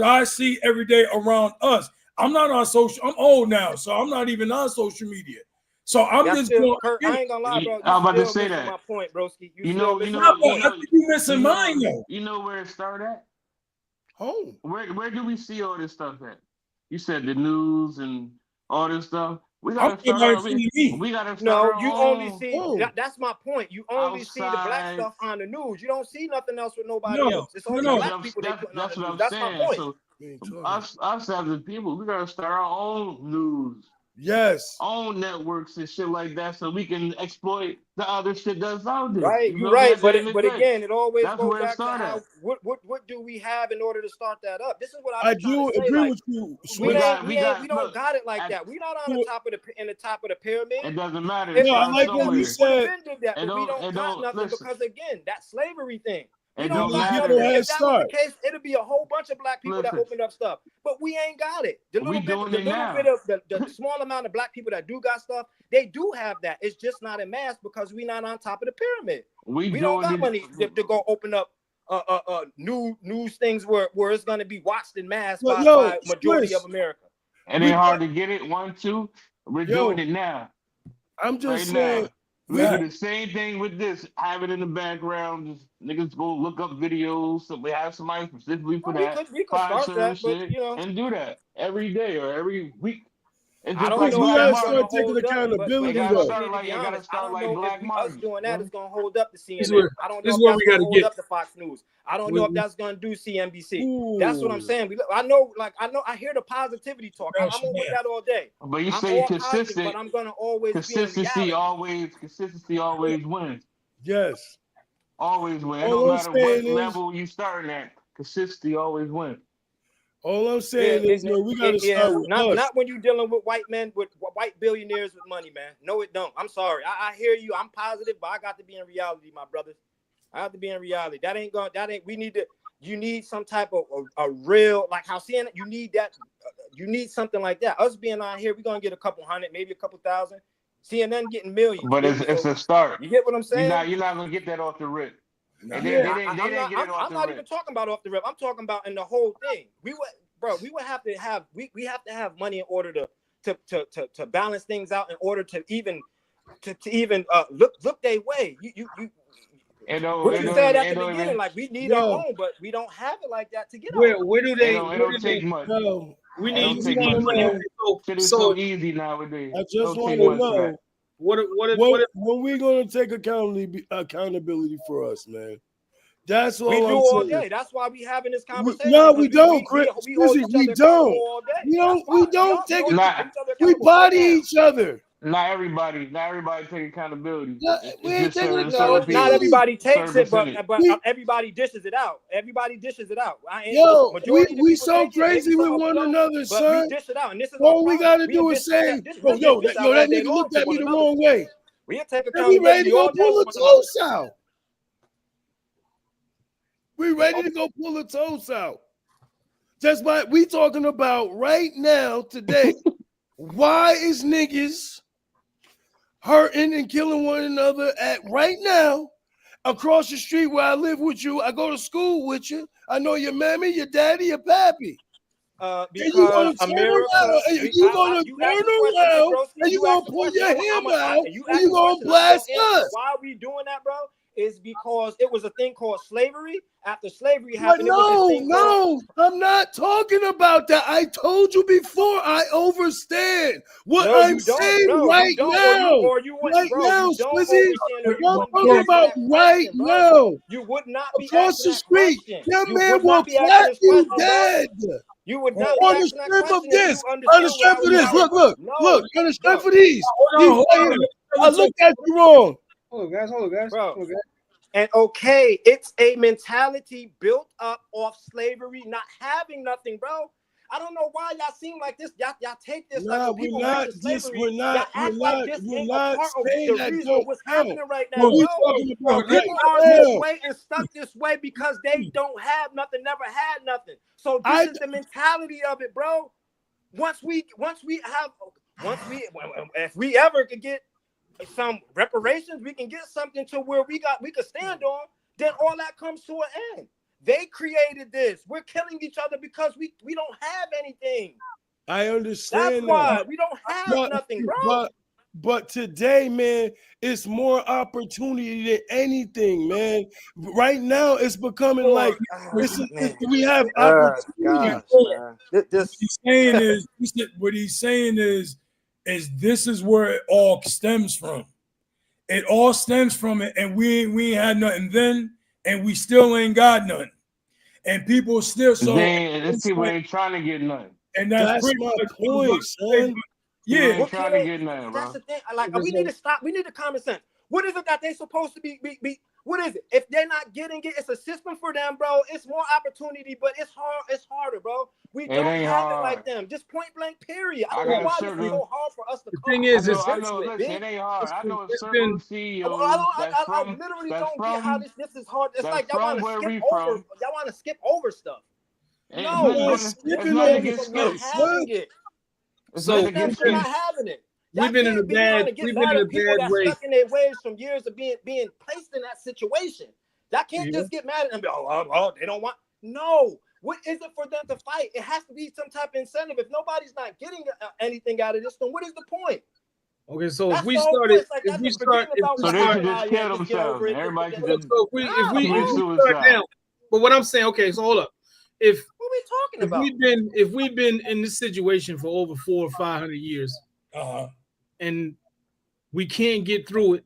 A: I see every day around us. I'm not on social. I'm old now, so I'm not even on social media. So I'm just going.
E: Kurt, I ain't gonna lie, bro.
F: I'm about to say that.
E: My point, broski.
A: I think you missing mine though.
F: You know where it started at?
C: Home.
F: Where do we see all this stuff at? You said the news and all this stuff. We gotta start. We gotta start.
E: No, you only see. That's my point. You only see the black stuff on the news. You don't see nothing else with nobody else. It's only black people that put on the news. That's my point.
F: So us as the people, we gotta start our own news.
C: Yes.
F: Own networks and shit like that, so we can exploit the other shit that's out there.
E: Right, you're right. But again, it always goes back to how, what do we have in order to start that up? This is what I
C: do agree with you.
E: We don't got it like that. We're not on the top of the pyramid.
F: It doesn't matter.
C: I like what you said.
E: But we don't got nothing because again, that slavery thing.
F: It don't matter.
E: If that was the case, it'll be a whole bunch of black people that opened up stuff. But we ain't got it. The small amount of black people that do got stuff, they do have that. It's just not in mass because we're not on top of the pyramid. We don't got money to go open up news things where it's going to be watched in mass by majority of America.
F: It ain't hard to get it. 1, 2. We're doing it now.
C: I'm just saying.
F: We do the same thing with this. Have it in the background. Just niggas go look up videos. So we have somebody specifically for that.
E: We could start that,
F: but, and do that every day or every week. It's
E: I
F: just
E: don't
F: like
E: know
C: We
E: if
C: gotta
F: black
E: that's
C: start
E: gonna
F: market.
C: taking
E: hold up,
C: accountability,
F: It
E: but
F: gotta
C: though.
F: start
E: to be
F: it gotta
E: honest, I
F: start
E: don't
F: like
E: know
F: black
E: if us
F: market.
E: doing that
F: Bro.
E: is gonna hold up the
D: This is
E: CNN.
D: where
E: I don't
D: this
E: know
D: is
E: if
D: where
E: that's
D: we
E: gonna
D: gotta
E: hold
D: get.
E: up the Fox News. I don't know if that's gonna do CNBC. That's what I'm
C: Ooh.
E: saying. I know I hear the positivity talk. I'm on with that all day.
F: But you
E: I'm
F: say
E: all positive,
F: consistent.
E: but I'm gonna always be in
F: Consistency
E: reality.
F: always wins.
C: Yes.
F: Always win. It
C: All
F: don't
C: I'm
F: matter what
C: saying is,
F: level you starting at. Consistency always wins.
C: all I'm
E: Yeah,
C: saying is, man, we gotta
E: yeah,
C: start with us.
E: not when you're dealing with white men, with white billionaires with money, man. No, it don't. I'm sorry. I hear you. I'm positive, but I got to be in reality, my brothers. I have to be in reality. That ain't going. That ain't. We need to. You need some type of a real, like how CNN. You need that. You need something like that. Us being out here, we're gonna get a couple hundred, maybe a couple thousand. CNN getting millions.
F: But it's
E: So
F: a start.
E: you get what I'm saying?
F: You're not gonna get that off the rip. And
C: Yeah.
F: they didn't get it off
E: I'm
F: the
E: not even
F: rip.
E: talking about off the rip. I'm talking about in the whole thing. We would have to have money in order to balance things out, in order to even look their way. What you said at the beginning, like we need our own, but we don't have it like that to get
D: Where
E: on.
D: do
F: It
D: they?
F: don't take much.
C: No,
D: We
F: It
D: need.
F: don't
C: I
F: take
C: just
F: much,
C: want to
F: bro.
C: know.
F: Shit is
D: So
F: so easy nowadays.
C: I just
F: Don't
C: want
F: take
C: to
F: much for
C: know
F: that.
D: what
C: when we gonna take accountability for us, man. That's
E: We
C: all
E: do
C: I'm
E: all
C: saying.
E: day. That's why we having this conversation.
C: No,
E: Because
C: we don't, Chris.
E: we hold
C: Excuse
E: each
C: me, we
E: other accountable
C: don't.
E: all day. That's
C: We
E: why
C: don't take
E: we
C: it.
E: hold
F: Not
E: each other
C: We
E: accountable right
C: body
E: now.
C: each other.
F: not everybody take accountability.
C: No, we
F: It's
C: ain't
F: just
C: taking
F: certain
E: Not
C: accountability.
F: people,
E: everybody takes
F: certain
E: it, but
F: percentage.
C: We,
E: everybody dishes it out. Everybody dishes it out. Majority of the
C: we
E: people
C: so
E: take it. Maybe
C: crazy with
E: some of them
C: one
E: don't,
C: another,
E: but we
C: son.
E: dish it out, and this is our
C: All we
E: problem.
C: gotta
E: We'll
C: do is say,
E: dish
C: "Oh, yo,
E: this out
C: that
E: all day
C: nigga
E: long
C: looked
E: to
C: at me
E: one
C: the
E: another.
C: wrong way."
E: We'll take
C: And we ready
E: accountability
C: to go
E: all day
C: pull
E: to
C: the
E: one another.
C: toes out. We ready to go pull the toes out. Just like we talking about right now today. Why is niggas hurting and killing one another at right now across the street where I live with you? I go to school with you. I know your mammy, your daddy, your pappy.
E: Because America,
C: You gonna
E: you
C: turn
E: asked the question, big
C: around
E: broski.
C: and you
E: You
C: gonna
E: asked the
C: pull
E: question.
C: your hand out
E: You
C: and
E: asked
C: you
E: the
C: gonna
E: question. I'm
C: blast
E: gonna answer.
C: us.
E: Why are we doing that, bro? Is because it was a thing called slavery. After slavery
C: But
E: happened, it was this thing called.
C: I'm not talking about that. I told you before. I overstand what
E: No,
C: I'm
E: you don't.
C: saying
E: No, you
C: right
E: don't.
C: now.
E: Or you wouldn't,
C: Right
E: bro.
C: now,
E: You don't
C: Swizzy.
E: understand, or you
C: I'm
E: wouldn't be
C: talking
E: asking
C: about
E: that
C: right
E: question, bro.
C: now.
E: You would not be
C: Across
E: asking
C: the
E: that
C: street,
E: question.
C: your
E: You
C: man
E: would
C: will
E: not be asking
C: clap
E: this
C: you
E: question, bro.
C: dead.
E: You would not be
C: On the
E: asking that
C: strength of
E: question if
C: this,
E: you
C: on the
E: understood what I
C: strength of
E: was
C: this,
E: saying.
C: look,
E: No,
C: on the strength
E: bro.
C: of these.
D: Hold on.
C: I looked at you wrong.
D: Hold on, guys.
E: Bro. And okay, it's a mentality built up off slavery, not having nothing, bro. I don't know why y'all seem like this. Y'all take this like when people mention slavery, y'all act like this ain't a part of
C: saying
E: the
C: that
E: reason
C: don't
E: of what's
C: count.
E: happening right now,
C: What we
E: bro.
C: talking about right
E: People are
C: now.
E: this way and stuck this way because they don't have nothing, never had nothing. So this is the mentality of it, bro. If we ever could get some reparations, we can get something to where we could stand on, then all that comes to an end. They created this. We're killing each other because we don't have anything.
C: I understand.
E: That's why we don't have nothing, bro.
C: But today, man, it's more opportunity than anything, man. Right now, it's becoming like we have opportunity.
E: Gosh, man.
A: What he's saying is this is where it all stems from. It all stems from it, and we ain't had nothing then, and we still ain't got nothing. And people still
F: These people ain't trying to get nothing.
A: And that's
C: my point, son.
F: Yeah, ain't trying to get nothing, bro.
E: That's the thing. Like, we need to stop. We need to common sense. What is it that they supposed to be? What is it? If they're not getting it, it's a system for them, bro. It's more opportunity, but it's hard. It's harder, bro. We don't have it like them. Just point blank. Period. I don't know why this is so hard for us to come.
D: The thing is,
F: I know. Listen, it ain't hard. I know a certain CEO
E: I literally don't get how this is hard. It's like y'all want to skip over. Y'all want to skip over stuff. No,
F: it's nothing to get skipped.
D: So
E: not having it.
D: We've been in a bad way.
E: Stuck in their ways from years of being placed in that situation. That can't just get mad at them. Oh, they don't want. No. What is it for them to fight? It has to be some type of incentive. If nobody's not getting anything out of this, then what is the point?
D: Okay, so
E: that's
D: if we started,
F: so they should just kill themselves. Everybody should just
D: if we start now. But what I'm saying, okay, so hold up. If
E: what we talking about.
D: If we've been in this situation for over 400 or 500 years, and we can't get through it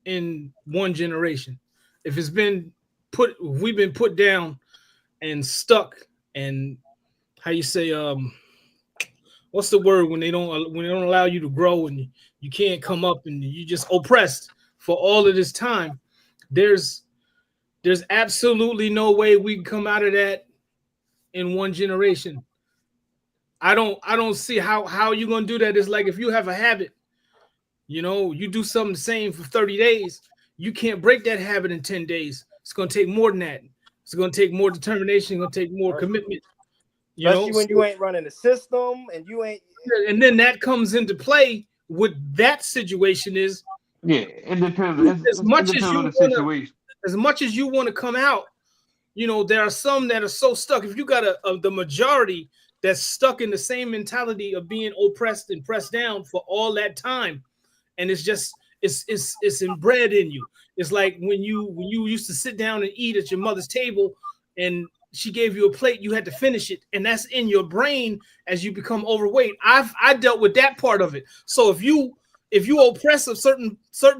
D: in one generation, if we've been put down and stuck, and how you say, what's the word when they don't allow you to grow and you can't come up and you just oppressed for all of this time, there's absolutely no way we can come out of that in one generation. I don't see how you're gonna do that. It's like if you have a habit, you do something the same for 30 days, you can't break that habit in 10 days. It's gonna take more than that. It's gonna take more determination, it's gonna take more commitment.
E: Especially when you ain't running the system and you ain't.
D: And then that comes into play with that situation is.
F: Yeah, it depends.
D: As much as you want to come out, there are some that are so stuck. If you got the majority that's stuck in the same mentality of being oppressed and pressed down for all that time, and it's inbred in you. It's like when you used to sit down and eat at your mother's table, and she gave you a plate, you had to finish it, and that's in your brain as you become overweight. I dealt with that part of it. So if you oppress of certain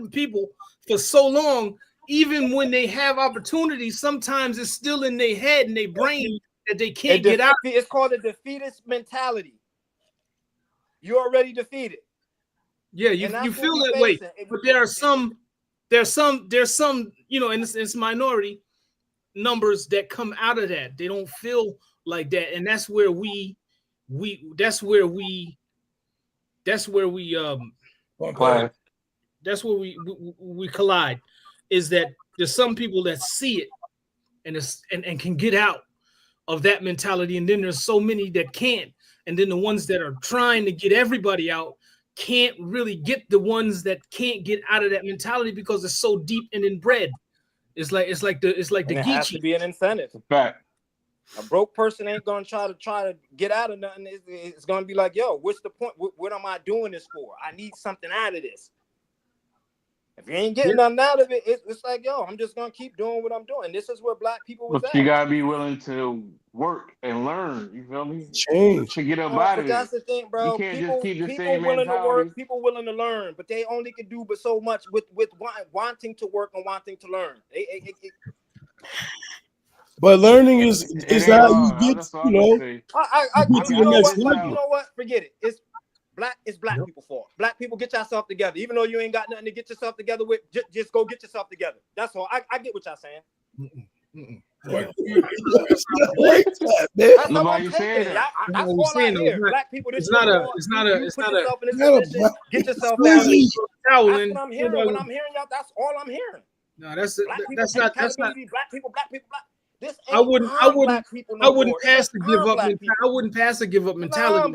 D: people for so long, even when they have opportunities, sometimes it's still in their head and their brain that they can't get out.
E: It's called a defeatist mentality. You're already defeated.
D: Yeah, you feel that way. But there's some, and it's minority numbers that come out of that. They don't feel like that, and that's where we collide. Is that there's some people that see it and can get out of that mentality, and then there's so many that can't, and then the ones that are trying to get everybody out can't really get the ones that can't get out of that mentality because it's so deep and inbred. It's like the
E: it has to be an incentive.
F: Fact.
E: A broke person ain't gonna try to get out of nothing. It's gonna be like, yo, what's the point? What am I doing this for? I need something out of this. If you ain't getting nothing out of it, it's like, yo, I'm just gonna keep doing what I'm doing. This is where black people was
F: But
E: at.
F: you gotta be willing to work and learn. You feel me?
C: Change.
F: To get up out of it.
E: That's the thing, bro.
F: You can't just keep the
E: people
F: same
E: willing
F: mentality.
E: to work, people willing to learn, but they only can do but so much with wanting to work and wanting to learn.
C: But learning is how you get,
E: you know what? Forget it. It's black people's fault. Black people, get yourself together. Even though you ain't got nothing to get yourself together with, just go get yourself together. That's all. I get what y'all saying.
C: like that, man.
E: That's all I'm saying. That's all I hear. Black people,
D: it's not a
E: get yourself down. That's
D: what
E: I'm hearing. When I'm hearing y'all, that's all I'm hearing.
D: No, that's
E: not black people. This ain't
D: I wouldn't pass the give up mentality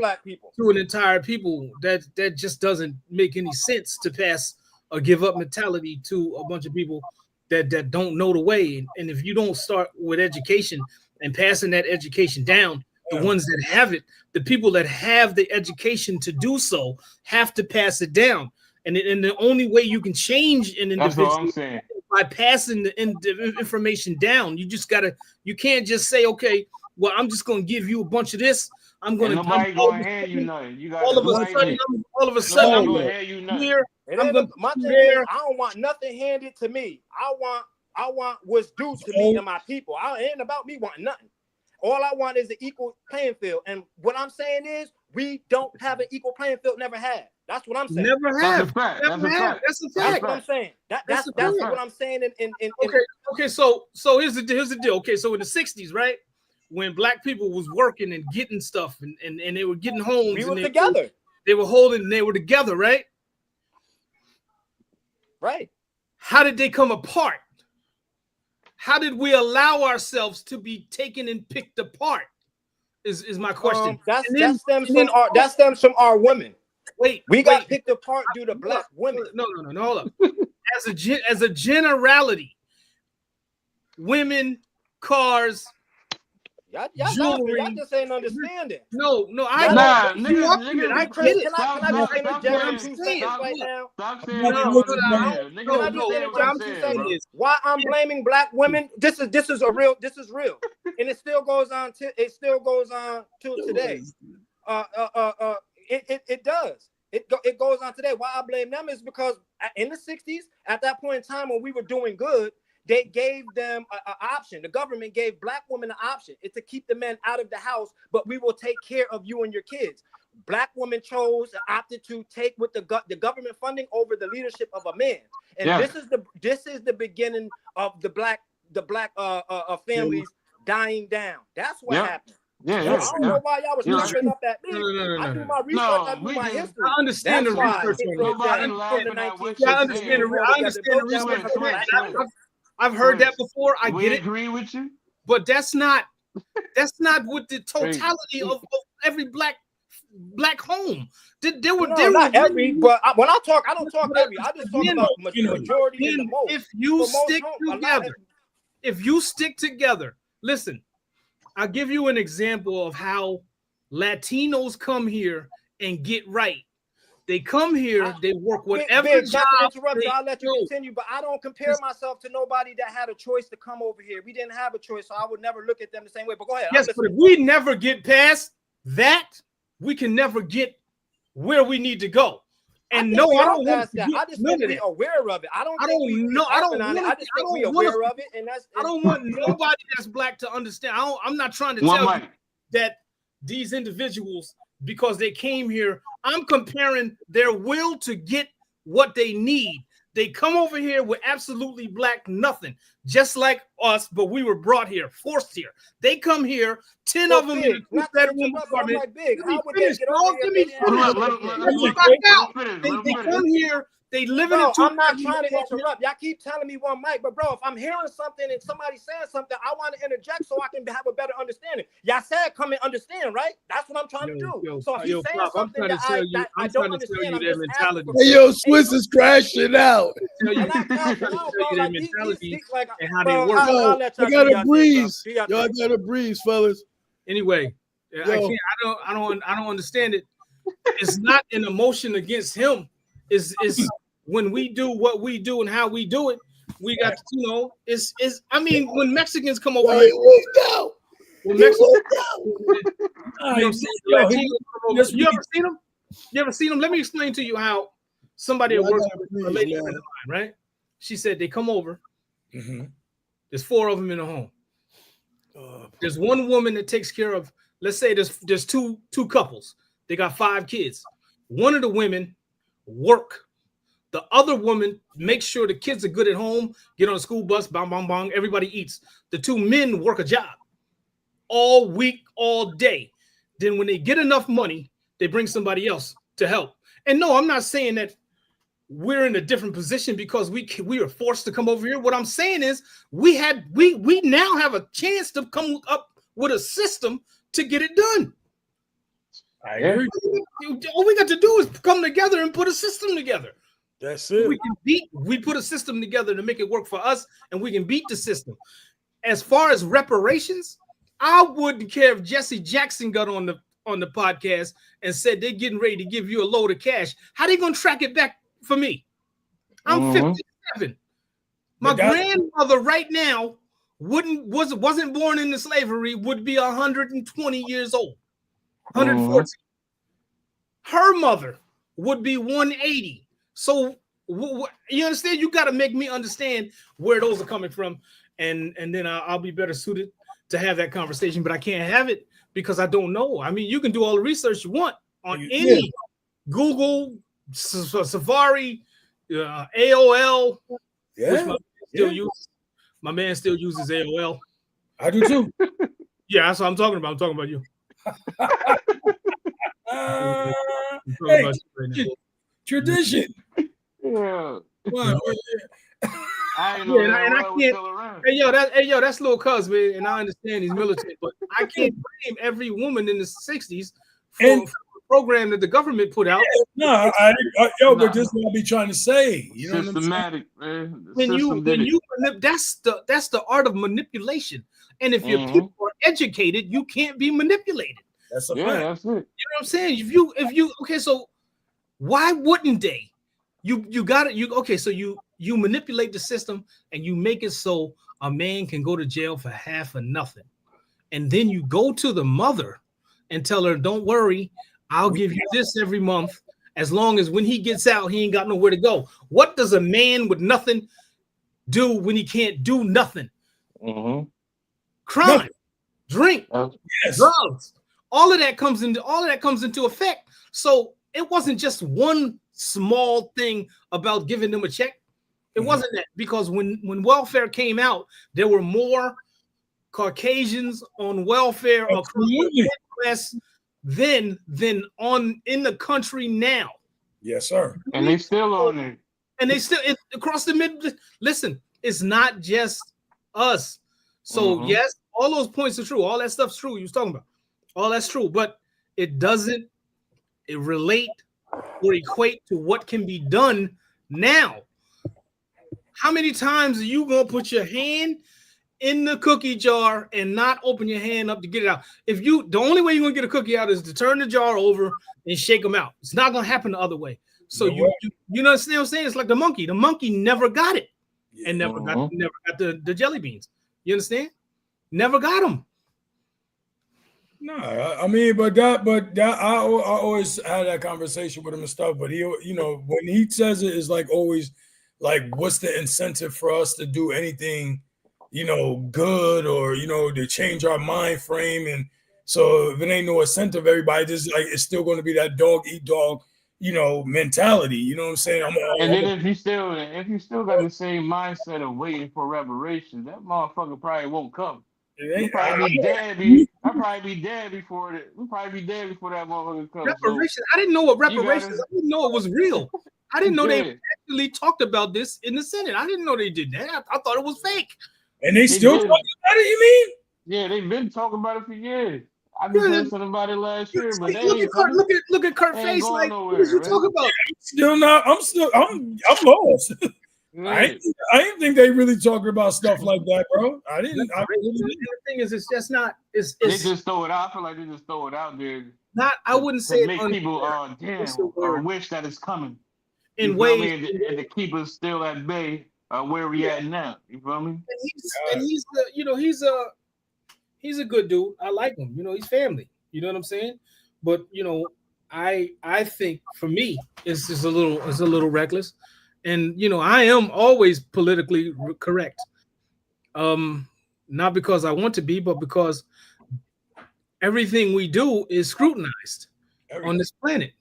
D: to an entire people. That just doesn't make any sense to pass a give up mentality to a bunch of people that don't know the way. And if you don't start with education and passing that education down, the ones that have it, the people that have the education to do so have to pass it down. And the only way you can change an individual by passing the information down. You can't just say, okay, well, I'm just going to give you a bunch of this.
F: Nobody going to hand you nothing. You got
D: all of a sudden, I'm going to hand you nothing. Here.
E: My thing is, I don't want nothing handed to me. I want what's due to me and my people. It ain't about me wanting nothing. All I want is an equal playing field. And what I'm saying is, we don't have an equal playing field. Never had. That's what I'm saying.
D: Never have.
F: That's a fact.
E: That's what I'm saying. That's what I'm saying.
D: Okay. So here's the deal. Okay, so in the 60s, right, when black people was working and getting stuff and they were getting homes,
E: we were together.
D: They were holding. They were together, right?
E: Right. How
D: did they come apart? How did we allow ourselves to be taken and picked apart? Is my question.
E: That stems from our women. We got picked apart due to black women.
D: No, hold up. As a generality, women, cars,
E: Y'all laughing. Y'all just ain't understanding.
D: No, I
F: niggas,
D: I get it.
E: Can I just interject 2 seconds right now?
F: Stop saying what you understand.
E: Can I just interject 2 seconds? Why I'm blaming black women? This is real, and it still goes on till today. It does. It goes on today. Why I blame them is because in the 60s, at that point in time when we were doing good, they gave them an option. The government gave black women an option. It's to keep the men out of the house, but we will take care of you and your kids. Black women opted to take with the government funding over the leadership of a man. And this is the beginning of the black families dying down. That's what happened. I don't know why y'all was tripping up at me. I do my research. I do my history.
D: I understand the research. I understand the research. I've heard that before. I get it.
F: Agree with you,
D: but that's not what the totality of every black home. There were
E: not every, but when I talk, I don't talk every. I just talk about majority and the most.
D: If you stick together, listen. I'll give you an example of how Latinos come here and get right. They come here, they work whatever job.
E: I'll let you continue, but I don't compare myself to nobody that had a choice to come over here. We didn't have a choice, so I would never look at them the same way. But go ahead.
D: Yes, but if we never get past that, we can never get where we need to go. And no, I don't want
E: that. I just want to be aware of it. I just think we're aware of it, and
D: I don't want nobody that's black to understand. I'm not trying to tell you that these individuals, because they came here, I'm comparing their will to get what they need. They come over here with absolutely black nothing, just like us, but we were brought here, forced here. They come here, 10 of them in a two-bedroom apartment. They come here, they live in a two-bedroom.
E: I'm not trying to interrupt. Y'all keep telling me one mic, but bro, if I'm hearing something and somebody saying something, I want to interject so I can have a better understanding. Y'all said come and understand, right? That's what I'm trying to do. So if he's saying something that I don't understand, I'm just asking.
C: Hey, yo, Swiss is crashing out.
D: And how they work.
C: I gotta breathe. Yo, I gotta breathe, fellas.
D: Anyway, I don't understand it. It's not an emotion against him. Is when we do what we do and how we do it, we got to, I mean, when Mexicans come over here, when Mexicans, you ever seen them? You ever seen them? Let me explain to you how somebody that works with a lady friend of mine, right? She said they come over. Mm-hmm. There's 4 of them in the home. There's one woman that takes care of, let's say there's two couples. They got 5 kids. One of the women work. The other woman makes sure the kids are good at home, get on a school bus, bang, bang, bang, everybody eats. The 2 men work a job all week, all day. Then when they get enough money, they bring somebody else to help. And no, I'm not saying that we're in a different position because we were forced to come over here. What I'm saying is we now have a chance to come up with a system to get it done.
A: I agree.
D: All we got to do is come together and put a system together.
C: That's it.
D: We put a system together to make it work for us, and we can beat the system. As far as reparations, I wouldn't care if Jesse Jackson got on the podcast and said they're getting ready to give you a load of cash. How they gonna track it back for me? I'm 57. My grandmother right now wasn't born into slavery, would be 120 years old. 140. Her mother would be 180. So you understand? You got to make me understand where those are coming from, and then I'll be better suited to have that conversation. But I can't have it because I don't know. I mean, you can do all the research you want on any Google, Safari, AOL.
A: Yeah,
D: my man still uses AOL.
A: I do too.
D: Yeah, that's what I'm talking about. I'm talking about you.
A: Tradition.
F: Yeah.
D: I can't. Hey yo, that's little cuz, man, and I understand he's militant, but I can't blame every woman in the 60s for a program that the government put out.
A: But this is what I be trying to say. You know
F: systematic, man.
D: When you that's the art of manipulation. And if your people are educated, you can't be manipulated.
A: That's a
F: Yeah,
A: fact.
F: that's it.
D: You know what I'm saying? If you okay, so why wouldn't they? You got it. So you manipulate the system and you make it so a man can go to jail for half or nothing, and then you go to the mother and tell her, "Don't worry, I'll give you this every month as long as when he gets out, he ain't got nowhere to go." What does a man with nothing do when he can't do nothing? Crime, drink, drugs. All of that comes into effect. So it wasn't just one small thing about giving them a check. It wasn't that, because when welfare came out, there were more Caucasians on welfare across the Midwest than in the country now.
A: Yes, sir.
F: And they still on it.
D: And they still across the mid. Listen, it's not just us. So yes, all those points are true. All that stuff's true. You was talking about all that's true, but it doesn't relate or equate to what can be done now. How many times are you gonna put your hand in the cookie jar and not open your hand up to get it out? The only way you're gonna get a cookie out is to turn the jar over and shake them out. It's not gonna happen the other way. So you know what I'm saying? It's like the monkey. The monkey never got it and never got the jelly beans. You understand? Never got them.
A: No, I mean, but that I always had that conversation with him and stuff. But he, you know, when he says it, is like always like, what's the incentive for us to do anything, you know, good, or, you know, to change our mind frame? And so if it ain't no incentive, everybody just like, it's still going to be that dog eat dog, you know, mentality. You know what I'm saying?
F: And then if you still got the same mindset of waiting for reparations, that motherfucker probably won't come. We'll probably be dead. I'll probably be dead before that. We'll probably be dead before that motherfucker comes.
D: Reparations. So I didn't know what reparations. I didn't know it was real. I didn't know they actually talked about this in the Senate. I didn't know they did that. I thought it was fake.
A: And they still talking about it, you mean?
F: Yeah, they've been talking about it for years. I just heard something about it last year, but
D: look at Kurt's face. Like,
F: nowhere,
D: what did you talk about?
A: I'm lost. I didn't think they really talking about stuff like that, bro.
D: The thing is, it's just not. It's
F: they just throw it out. I feel like they just throw it out there.
D: Not. I wouldn't say
F: make people damn or wish that it's coming.
D: In ways
F: and to keep us still at bay where we at now. You feel me?
D: And he's a good dude. I like him. You know, he's family. You know what I'm saying? But you know, I think for me, it's just a little reckless. And you know, I am always politically correct. Not because I want to be, but because everything we do is scrutinized on this planet.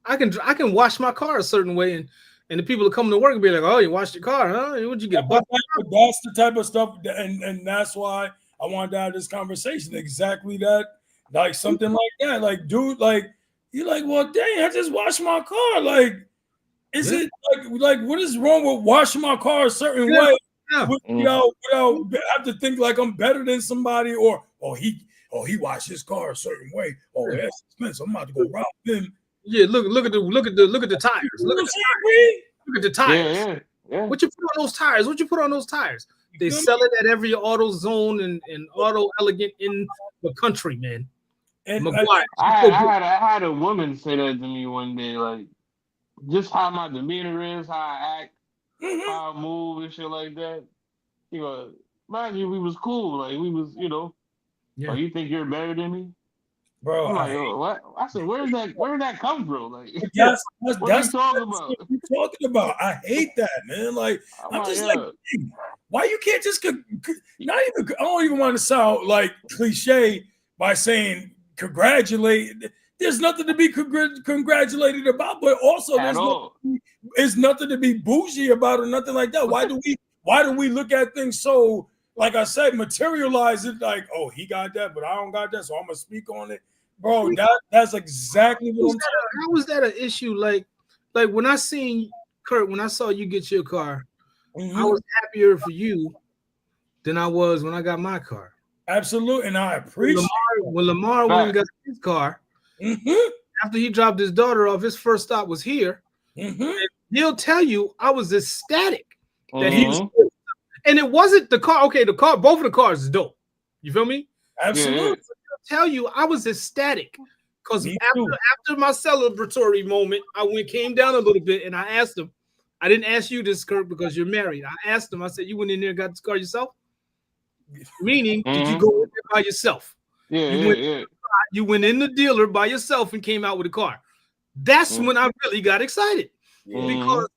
D: I can wash my car a certain way, and the people that come to work and be like, "Oh, you washed your car, huh? Would you get a butt?"
A: That's the type of stuff, and that's why I wanted to have this conversation. Exactly that, like something like that. Like, dude, like you're like, well, dang, I just washed my car. Like, is it like what is wrong with washing my car a certain way?
D: Yeah.
A: Without have to think like I'm better than somebody, or he washed his car a certain way. Oh, that's expensive. I'm about to go rob him.
D: Yeah, look at the tires. Look at the tires.
F: Yeah.
D: What you put on those tires? They sell it at every auto zone and auto elegant in the country, man.
A: And
F: I had a woman say that to me one day, like just how my demeanor is, how I act, how I move and shit like that. You know, mind you, we was cool, like we was, you know. Yeah. Oh, you think you're better than me?
A: Bro,
F: I'm like, what? I said, where did that come from? Like,
A: that's
F: what are you talking about?
A: What you talking about? I hate that, man. Like, I'm just like, why you can't just not even? I don't even want to sound like cliche by saying congratulate. There's nothing to be congratulated about, but also there's nothing to be bougie about or nothing like that. Why do we look at things so, like I said, materialize it like, oh, he got that, but I don't got that, so I'm gonna speak on it, bro. That's exactly what I'm talking.
D: How was that an issue? Like when I seen Kurt, when I saw you get your car, I was happier for you than I was when I got my car.
A: Absolutely, and I appreciate
D: when Lamar went and got his car. After he dropped his daughter off, his first stop was here. He'll tell you I was ecstatic that he was. And it wasn't the car. Okay, both of the cars is dope. You feel me?
A: Absolutely.
D: Tell you, I was ecstatic because after my celebratory moment, I came down a little bit and I asked him. I didn't ask you this, Kurt, because you're married. I asked him. I said, "You went in there and got this car yourself?" Meaning, did you go in there by yourself? You went in the dealer by yourself and came out with a car. That's when I really got excited because,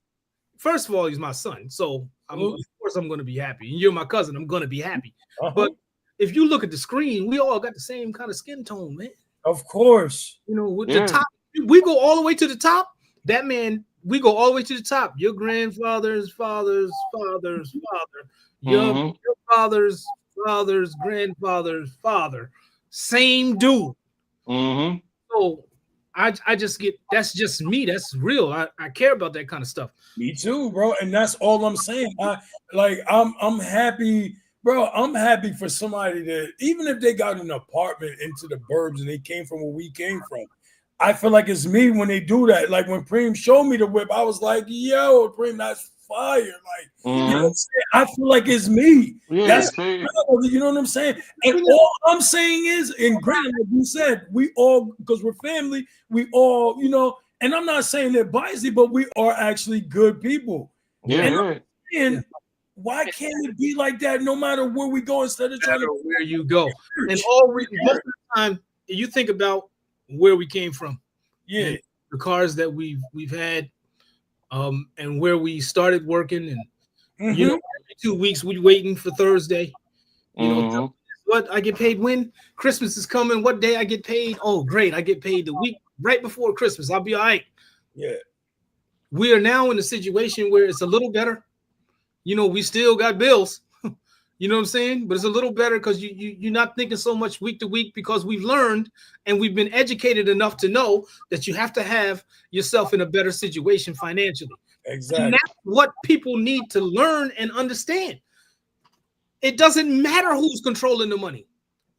D: first of all, he's my son, so of course I'm going to be happy. And you're my cousin. I'm going to be happy. But if you look at the screen, we all got the same kind of skin tone, man.
A: Of course.
D: You know, with the top, we go all the way to the top. That man, we go all the way to the top. Your grandfather's father's father's father. Your father's grandfather's father. Same dude. So I just get, that's just me. That's real. I care about that kind of stuff.
A: Me too, bro. And that's all I'm saying. I'm happy. Bro, I'm happy for somebody that, even if they got an apartment into the burbs and they came from where we came from, I feel like it's me when they do that. Like when Preem showed me the whip, I was like, yo, Preem, that's fire. Like, you know what I'm saying? I feel like it's me. That's incredible, you know what I'm saying? And all I'm saying is, and granted, like you said, we all, because we're family, we all, you know, and I'm not saying they're biased, but we are actually good people. And why can't it be like that no matter where we go instead of trying to
D: where you go? And most of the time, you think about where we came from.
A: Yeah.
D: The cars that we've had, and where we started working, and you know, every 2 weeks we waiting for Thursday. You know, what I get paid when Christmas is coming. What day I get paid? Oh, great! I get paid the week right before Christmas. I'll be all right.
A: Yeah.
D: We are now in a situation where it's a little better. You know, we still got bills. You know what I'm saying? But it's a little better because you're not thinking so much week to week, because we've learned and we've been educated enough to know that you have to have yourself in a better situation financially.
A: Exactly.
D: And that's what people need to learn and understand. It doesn't matter who's controlling the money.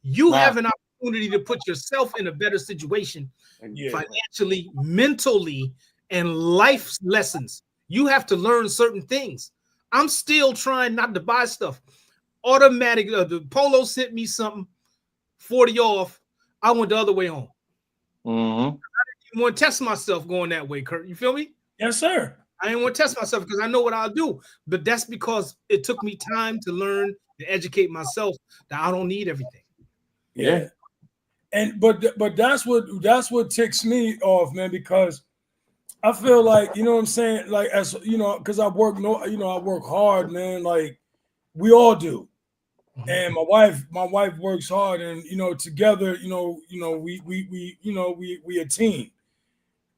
D: You have an opportunity to put yourself in a better situation financially, mentally, and life lessons. You have to learn certain things. I'm still trying not to buy stuff. Automatic, the Polo sent me something, 40 off. I went the other way home. I didn't even want to test myself going that way, Kurt. You feel me?
A: Yes, sir.
D: I didn't want to test myself because I know what I'll do. But that's because it took me time to learn and educate myself that I don't need everything.
A: Yeah. And but that's what ticks me off, man, because I feel like, you know what I'm saying? Like, as you know, because I work hard, man. Like we all do. And my wife works hard, and you know, together, we a team.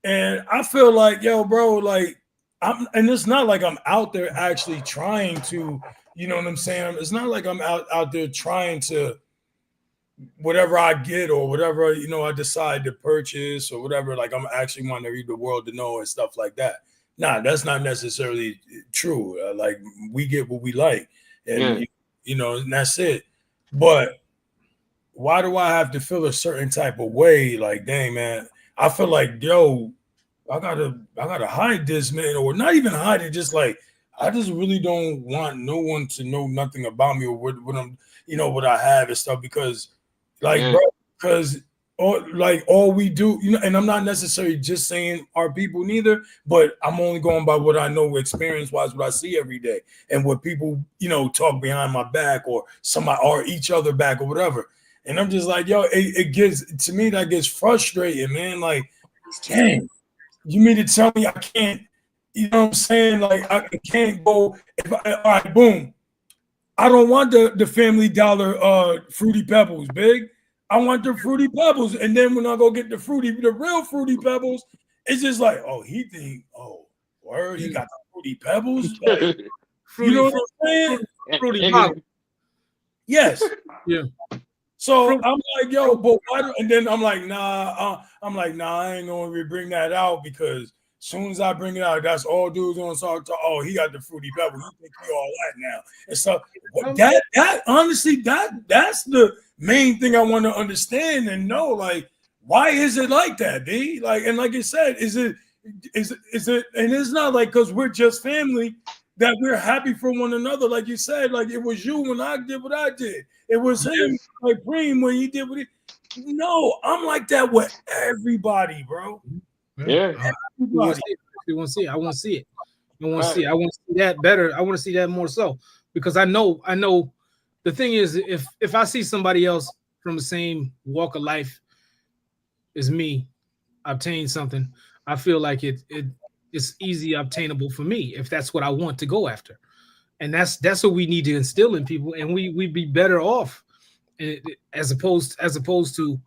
A: And I feel like, yo, bro, like and it's not like I'm out there actually trying to, you know what I'm saying? It's not like I'm out there trying to, whatever I get or whatever, you know, I decide to purchase or whatever, like I'm actually wanting the world to know and stuff like that. Nah, that's not necessarily true. Like we get what we like, and you know, and that's it. But why do I have to feel a certain type of way? Like, dang, man, I feel like, yo, I gotta hide this, man, or not even hide it. Just like, I just really don't want no one to know nothing about me or what I'm, you know, what I have and stuff, because like, bro, because all we do, you know, and I'm not necessarily just saying our people neither, but I'm only going by what I know experience-wise, what I see every day, and what people, you know, talk behind my back or somebody or each other back or whatever. And I'm just like, yo, it gets, to me, that gets frustrating, man. Like, dang, you mean to tell me I can't, you know what I'm saying? Like, I can't go, all right, boom. I don't want the Family Dollar Fruity Pebbles, big. I want the Fruity Pebbles. And then when I go get the real Fruity Pebbles, it's just like, oh, he think, oh, word, he got the Fruity Pebbles. Like, you know what I'm saying?
D: Fruity Pebbles.
A: Yes.
D: Yeah.
A: So I'm like, yo, but why? And then I'm like, nah, I ain't going to bring that out, because as soon as I bring it out, that's all dudes on start to, oh, he got the Fruity Pebble. He think he all that now. And so that honestly, that's the main thing I want to understand and know. Like, why is it like that, B? Like, and like I said, is it, and it's not like because we're just family that we're happy for one another. Like you said, like it was you when I did what I did. It was him, like Preem, when he did what he. No, I'm like that with everybody, bro.
F: Yeah.
D: I want to see it. I want to see it. I want to see it. I want to see that better. I want to see that more so because I know. The thing is, if I see somebody else from the same walk of life as me obtain something, I feel like it's easy obtainable for me if that's what I want to go after, and that's what we need to instill in people, and we'd be better off, as opposed to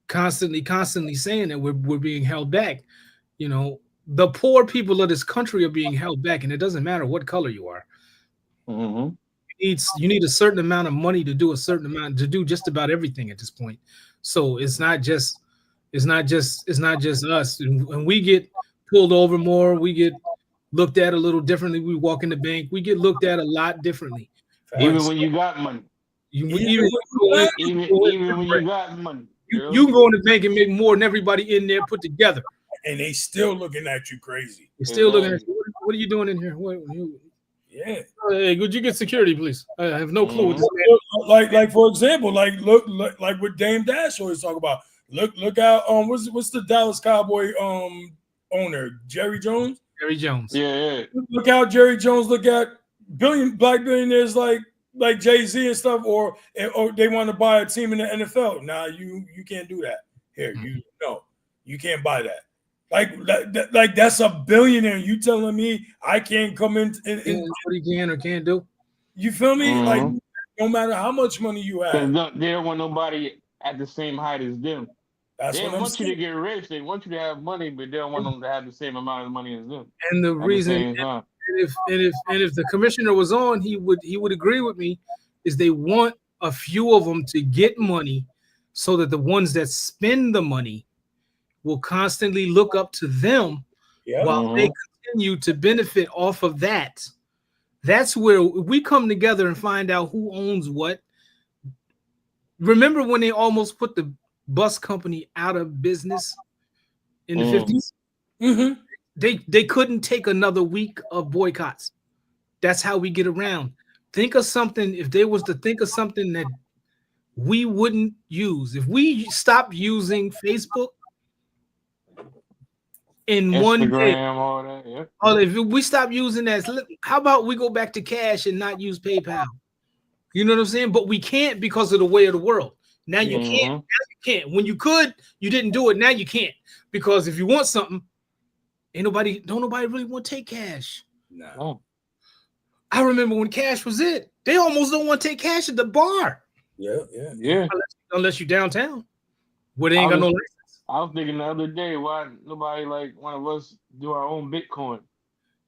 D: constantly saying that we're being held back. You know, the poor people of this country are being held back, and it doesn't matter what color you are.
F: Mm-hmm.
D: You need a certain amount of money to do just about everything at this point. So it's not just us. And when we get pulled over more, we get looked at a little differently. We walk in the bank, we get looked at a lot differently.
F: Even when you got money.
D: Even when you
F: got money.
D: You can go in the bank and make more than everybody in there put together.
A: And they still looking at you crazy.
D: They're still looking at you. What are you doing in here?
A: Yeah.
D: Hey, could you get security, please? I have no clue what this
A: Like for example, look like what Dame Dash always talk about. Look out what's the Dallas Cowboy owner, Jerry Jones?
D: Jerry Jones.
F: Yeah.
A: Look out, Jerry Jones, look at black billionaires like Jay-Z and stuff, or they want to buy a team in the NFL. Nah, you can't do that. Here, you can't buy that. Like that's a billionaire. You telling me I can't come in and
D: what he can or can't do?
A: You feel me?
F: Mm-hmm.
A: Like no matter how much money you have,
F: they don't want nobody at the same height as them.
A: That's
F: they
A: what
F: want you to get rich. They want you to have money, but they don't want them to have the same amount of money as them.
D: And the reason, if the commissioner was on, he would agree with me, is they want a few of them to get money, so that the ones that spend the money will constantly look up to them, while they continue to benefit off of that. That's where we come together and find out who owns what. Remember when they almost put the bus company out of business in the 50s?
A: Mm-hmm.
D: They couldn't take another week of boycotts. That's how we get around. Think of something, if they was to think of something that we wouldn't use. If we stopped using Facebook in
F: Instagram,
D: one day,
F: all that, yeah.
D: If we stop using that, how about we go back to cash and not use PayPal? You know what I'm saying? But we can't because of the way of the world. Now you can't. Now you can't. When you could, you didn't do it. Now you can't, because if you want something, don't nobody really want to take cash.
A: No.
D: I remember when cash was it. They almost don't want to take cash at the bar.
A: Yeah.
D: Unless you're downtown, where they ain't got no license.
F: I was thinking the other day, why nobody like one of us do our own Bitcoin?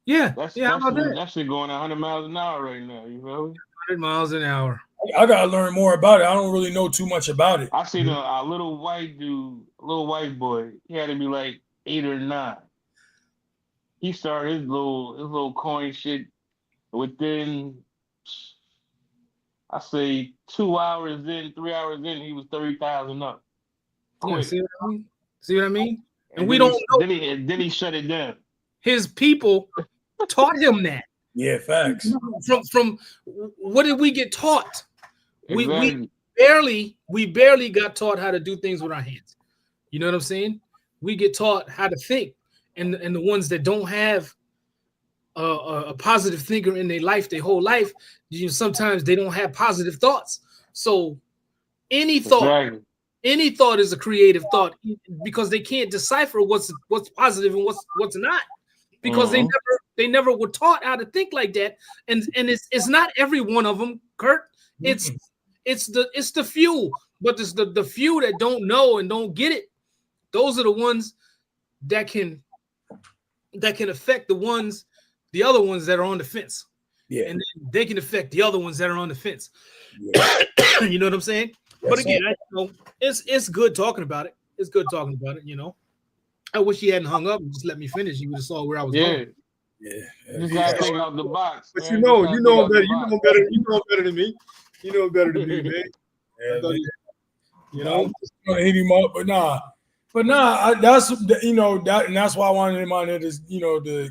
D: Yeah,
F: that shit going 100 miles an hour right now. You feel me?
D: 100 miles an hour.
A: I gotta learn more about it. I don't really know too much about it.
F: I seen a little white dude, a little white boy. He had to be like 8 or 9. He started his little coin shit within, I say, 2 hours in, 3 hours in, he was 30,000 up.
D: Yeah, see what I mean? And we
F: then
D: don't know.
F: Then he shut it down.
D: His people taught him that.
A: Yeah, facts.
D: From what did we get taught?
F: Exactly.
D: We barely got taught how to do things with our hands. You know what I'm saying? We get taught how to think, and the ones that don't have a positive thinker in their life, their whole life, sometimes they don't have positive thoughts. So any thought is a creative thought, because they can't decipher what's positive and what's not, because they never were taught how to think like that. And it's not every one of them, Kurt. It's the few, but it's the few that don't know and don't get it. Those are the ones that can affect the other ones that are on the fence.
A: Yeah.
D: And they can affect the other ones that are on the fence.
A: Yeah.
D: You know what I'm saying? But again, it's good talking about it. It's good talking about it, you know. I wish he hadn't hung up and just let me finish. You would have saw where I was going.
A: Yeah.
F: You gotta think out the box.
D: But
F: man.
D: you know better. You know better than me. You know better than me, man.
A: Yeah, you know, hit him up, but nah. But nah, that's that, and that's why I wanted him on there to to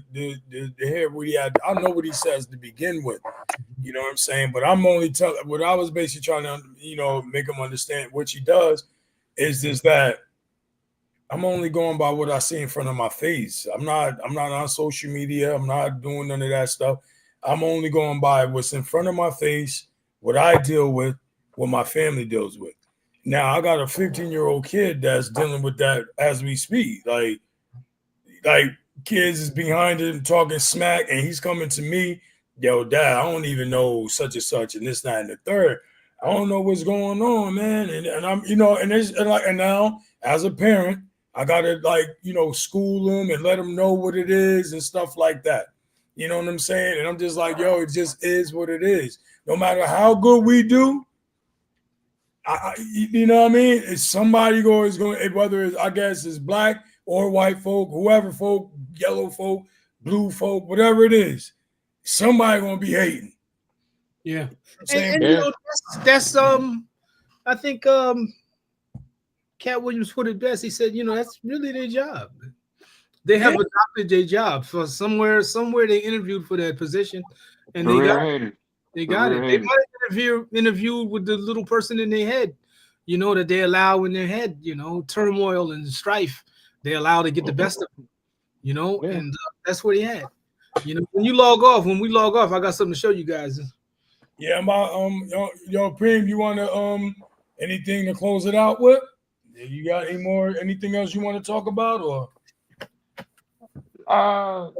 A: hear what he had. I know what he says to begin with. You know what I'm saying? But I'm only telling what I was basically trying to make him understand. What he does is just that I'm only going by what I see in front of my face. I'm not on social media. I'm not doing none of that stuff. I'm only going by what's in front of my face, what I deal with, what my family deals with. Now I got a 15-year-old kid that's dealing with that as we speak. Like kids is behind him talking smack, and he's coming to me, yo, dad, I don't even know such and such, and this, that, and the third. I don't know what's going on, man. And I'm, and now as a parent, I gotta school them and let them know what it is and stuff like that. You know what I'm saying? And I'm just like, yo, it just is what it is. No matter how good we do, you know what I mean? It's somebody is going, whether it's, I guess it's black or white folk, whoever folk, yellow folk, blue folk, whatever it is, somebody gonna be hating.
D: Yeah. And that's I think Cat Williams put it best. He said, that's really their job. They have adopted their job. So somewhere they interviewed for that position, and they got it. They got it. They might have interviewed with the little person in their head, that they allow in their head, turmoil and strife. They allow to get the best of them, and that's what he had. When we log off, I got something to show you guys.
A: Yeah, yo, Preem, you want to anything to close it out with? You got anything else you want to talk about, or?
F: All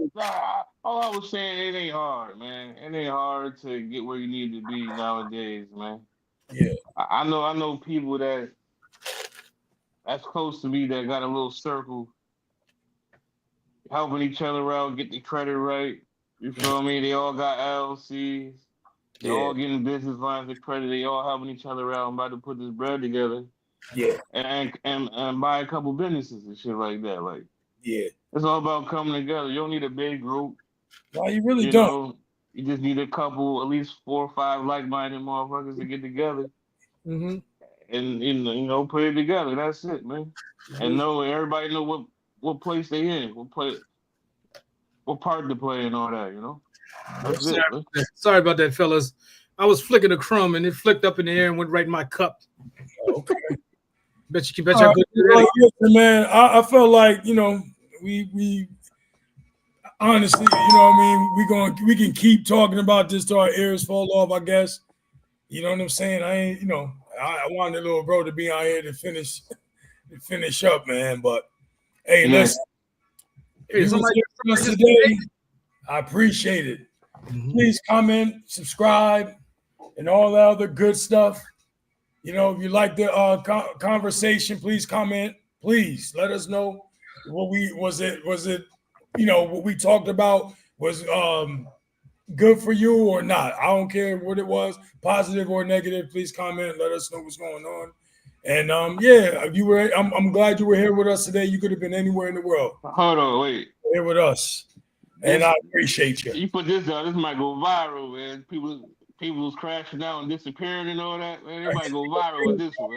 F: I was saying, it ain't hard, man. It ain't hard to get where you need to be nowadays, man.
A: Yeah.
F: I know people that's close to me that got a little circle, helping each other out, get the credit right. You feel me? They all got LLCs. They all getting business lines of credit. They all helping each other out. I'm about to put this bread together.
A: Yeah.
F: And buy a couple businesses and shit like that. Like,
A: yeah.
F: It's all about coming together. You don't need a big group.
A: No, you really don't.
F: You just need a couple, at least 4 or 5 like-minded motherfuckers to get together.
D: Mm-hmm.
F: And put it together. That's it, man. Mm-hmm. And everybody know what place they in, what part to play and all that, That's
D: Sorry about that, fellas. I was flicking a crumb and it flicked up in the air and went right in my cup.
A: Okay.
D: bet you I
A: listen, man, I felt like, we honestly, we can keep talking about this till our ears fall off, I guess. You know what I'm saying? I ain't, I wanted a little bro to be out here to finish up, man. But hey, listen. If you was today, I appreciate it. Mm-hmm. Please comment, subscribe, and all the other good stuff. If you like the conversation, please comment. Please let us know what what we talked about was good for you or not. I don't care what it was, positive or negative. Please comment. Let us know what's going on. And I'm glad you were here with us today. You could have been anywhere in the world.
F: Hold on, wait.
A: Here with us. And I appreciate you.
F: You put this down. This might go viral, man. People was crashing out and disappearing and all that. Man, it might go viral with this one.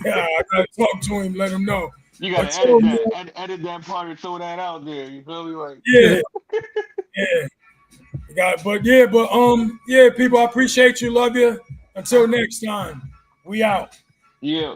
A: Yeah, I gotta talk to him, let him know.
F: You gotta edit that part and throw that out there. You feel me? Like
A: yeah. People, I appreciate you, love you. Until next time, we out.
F: Yeah.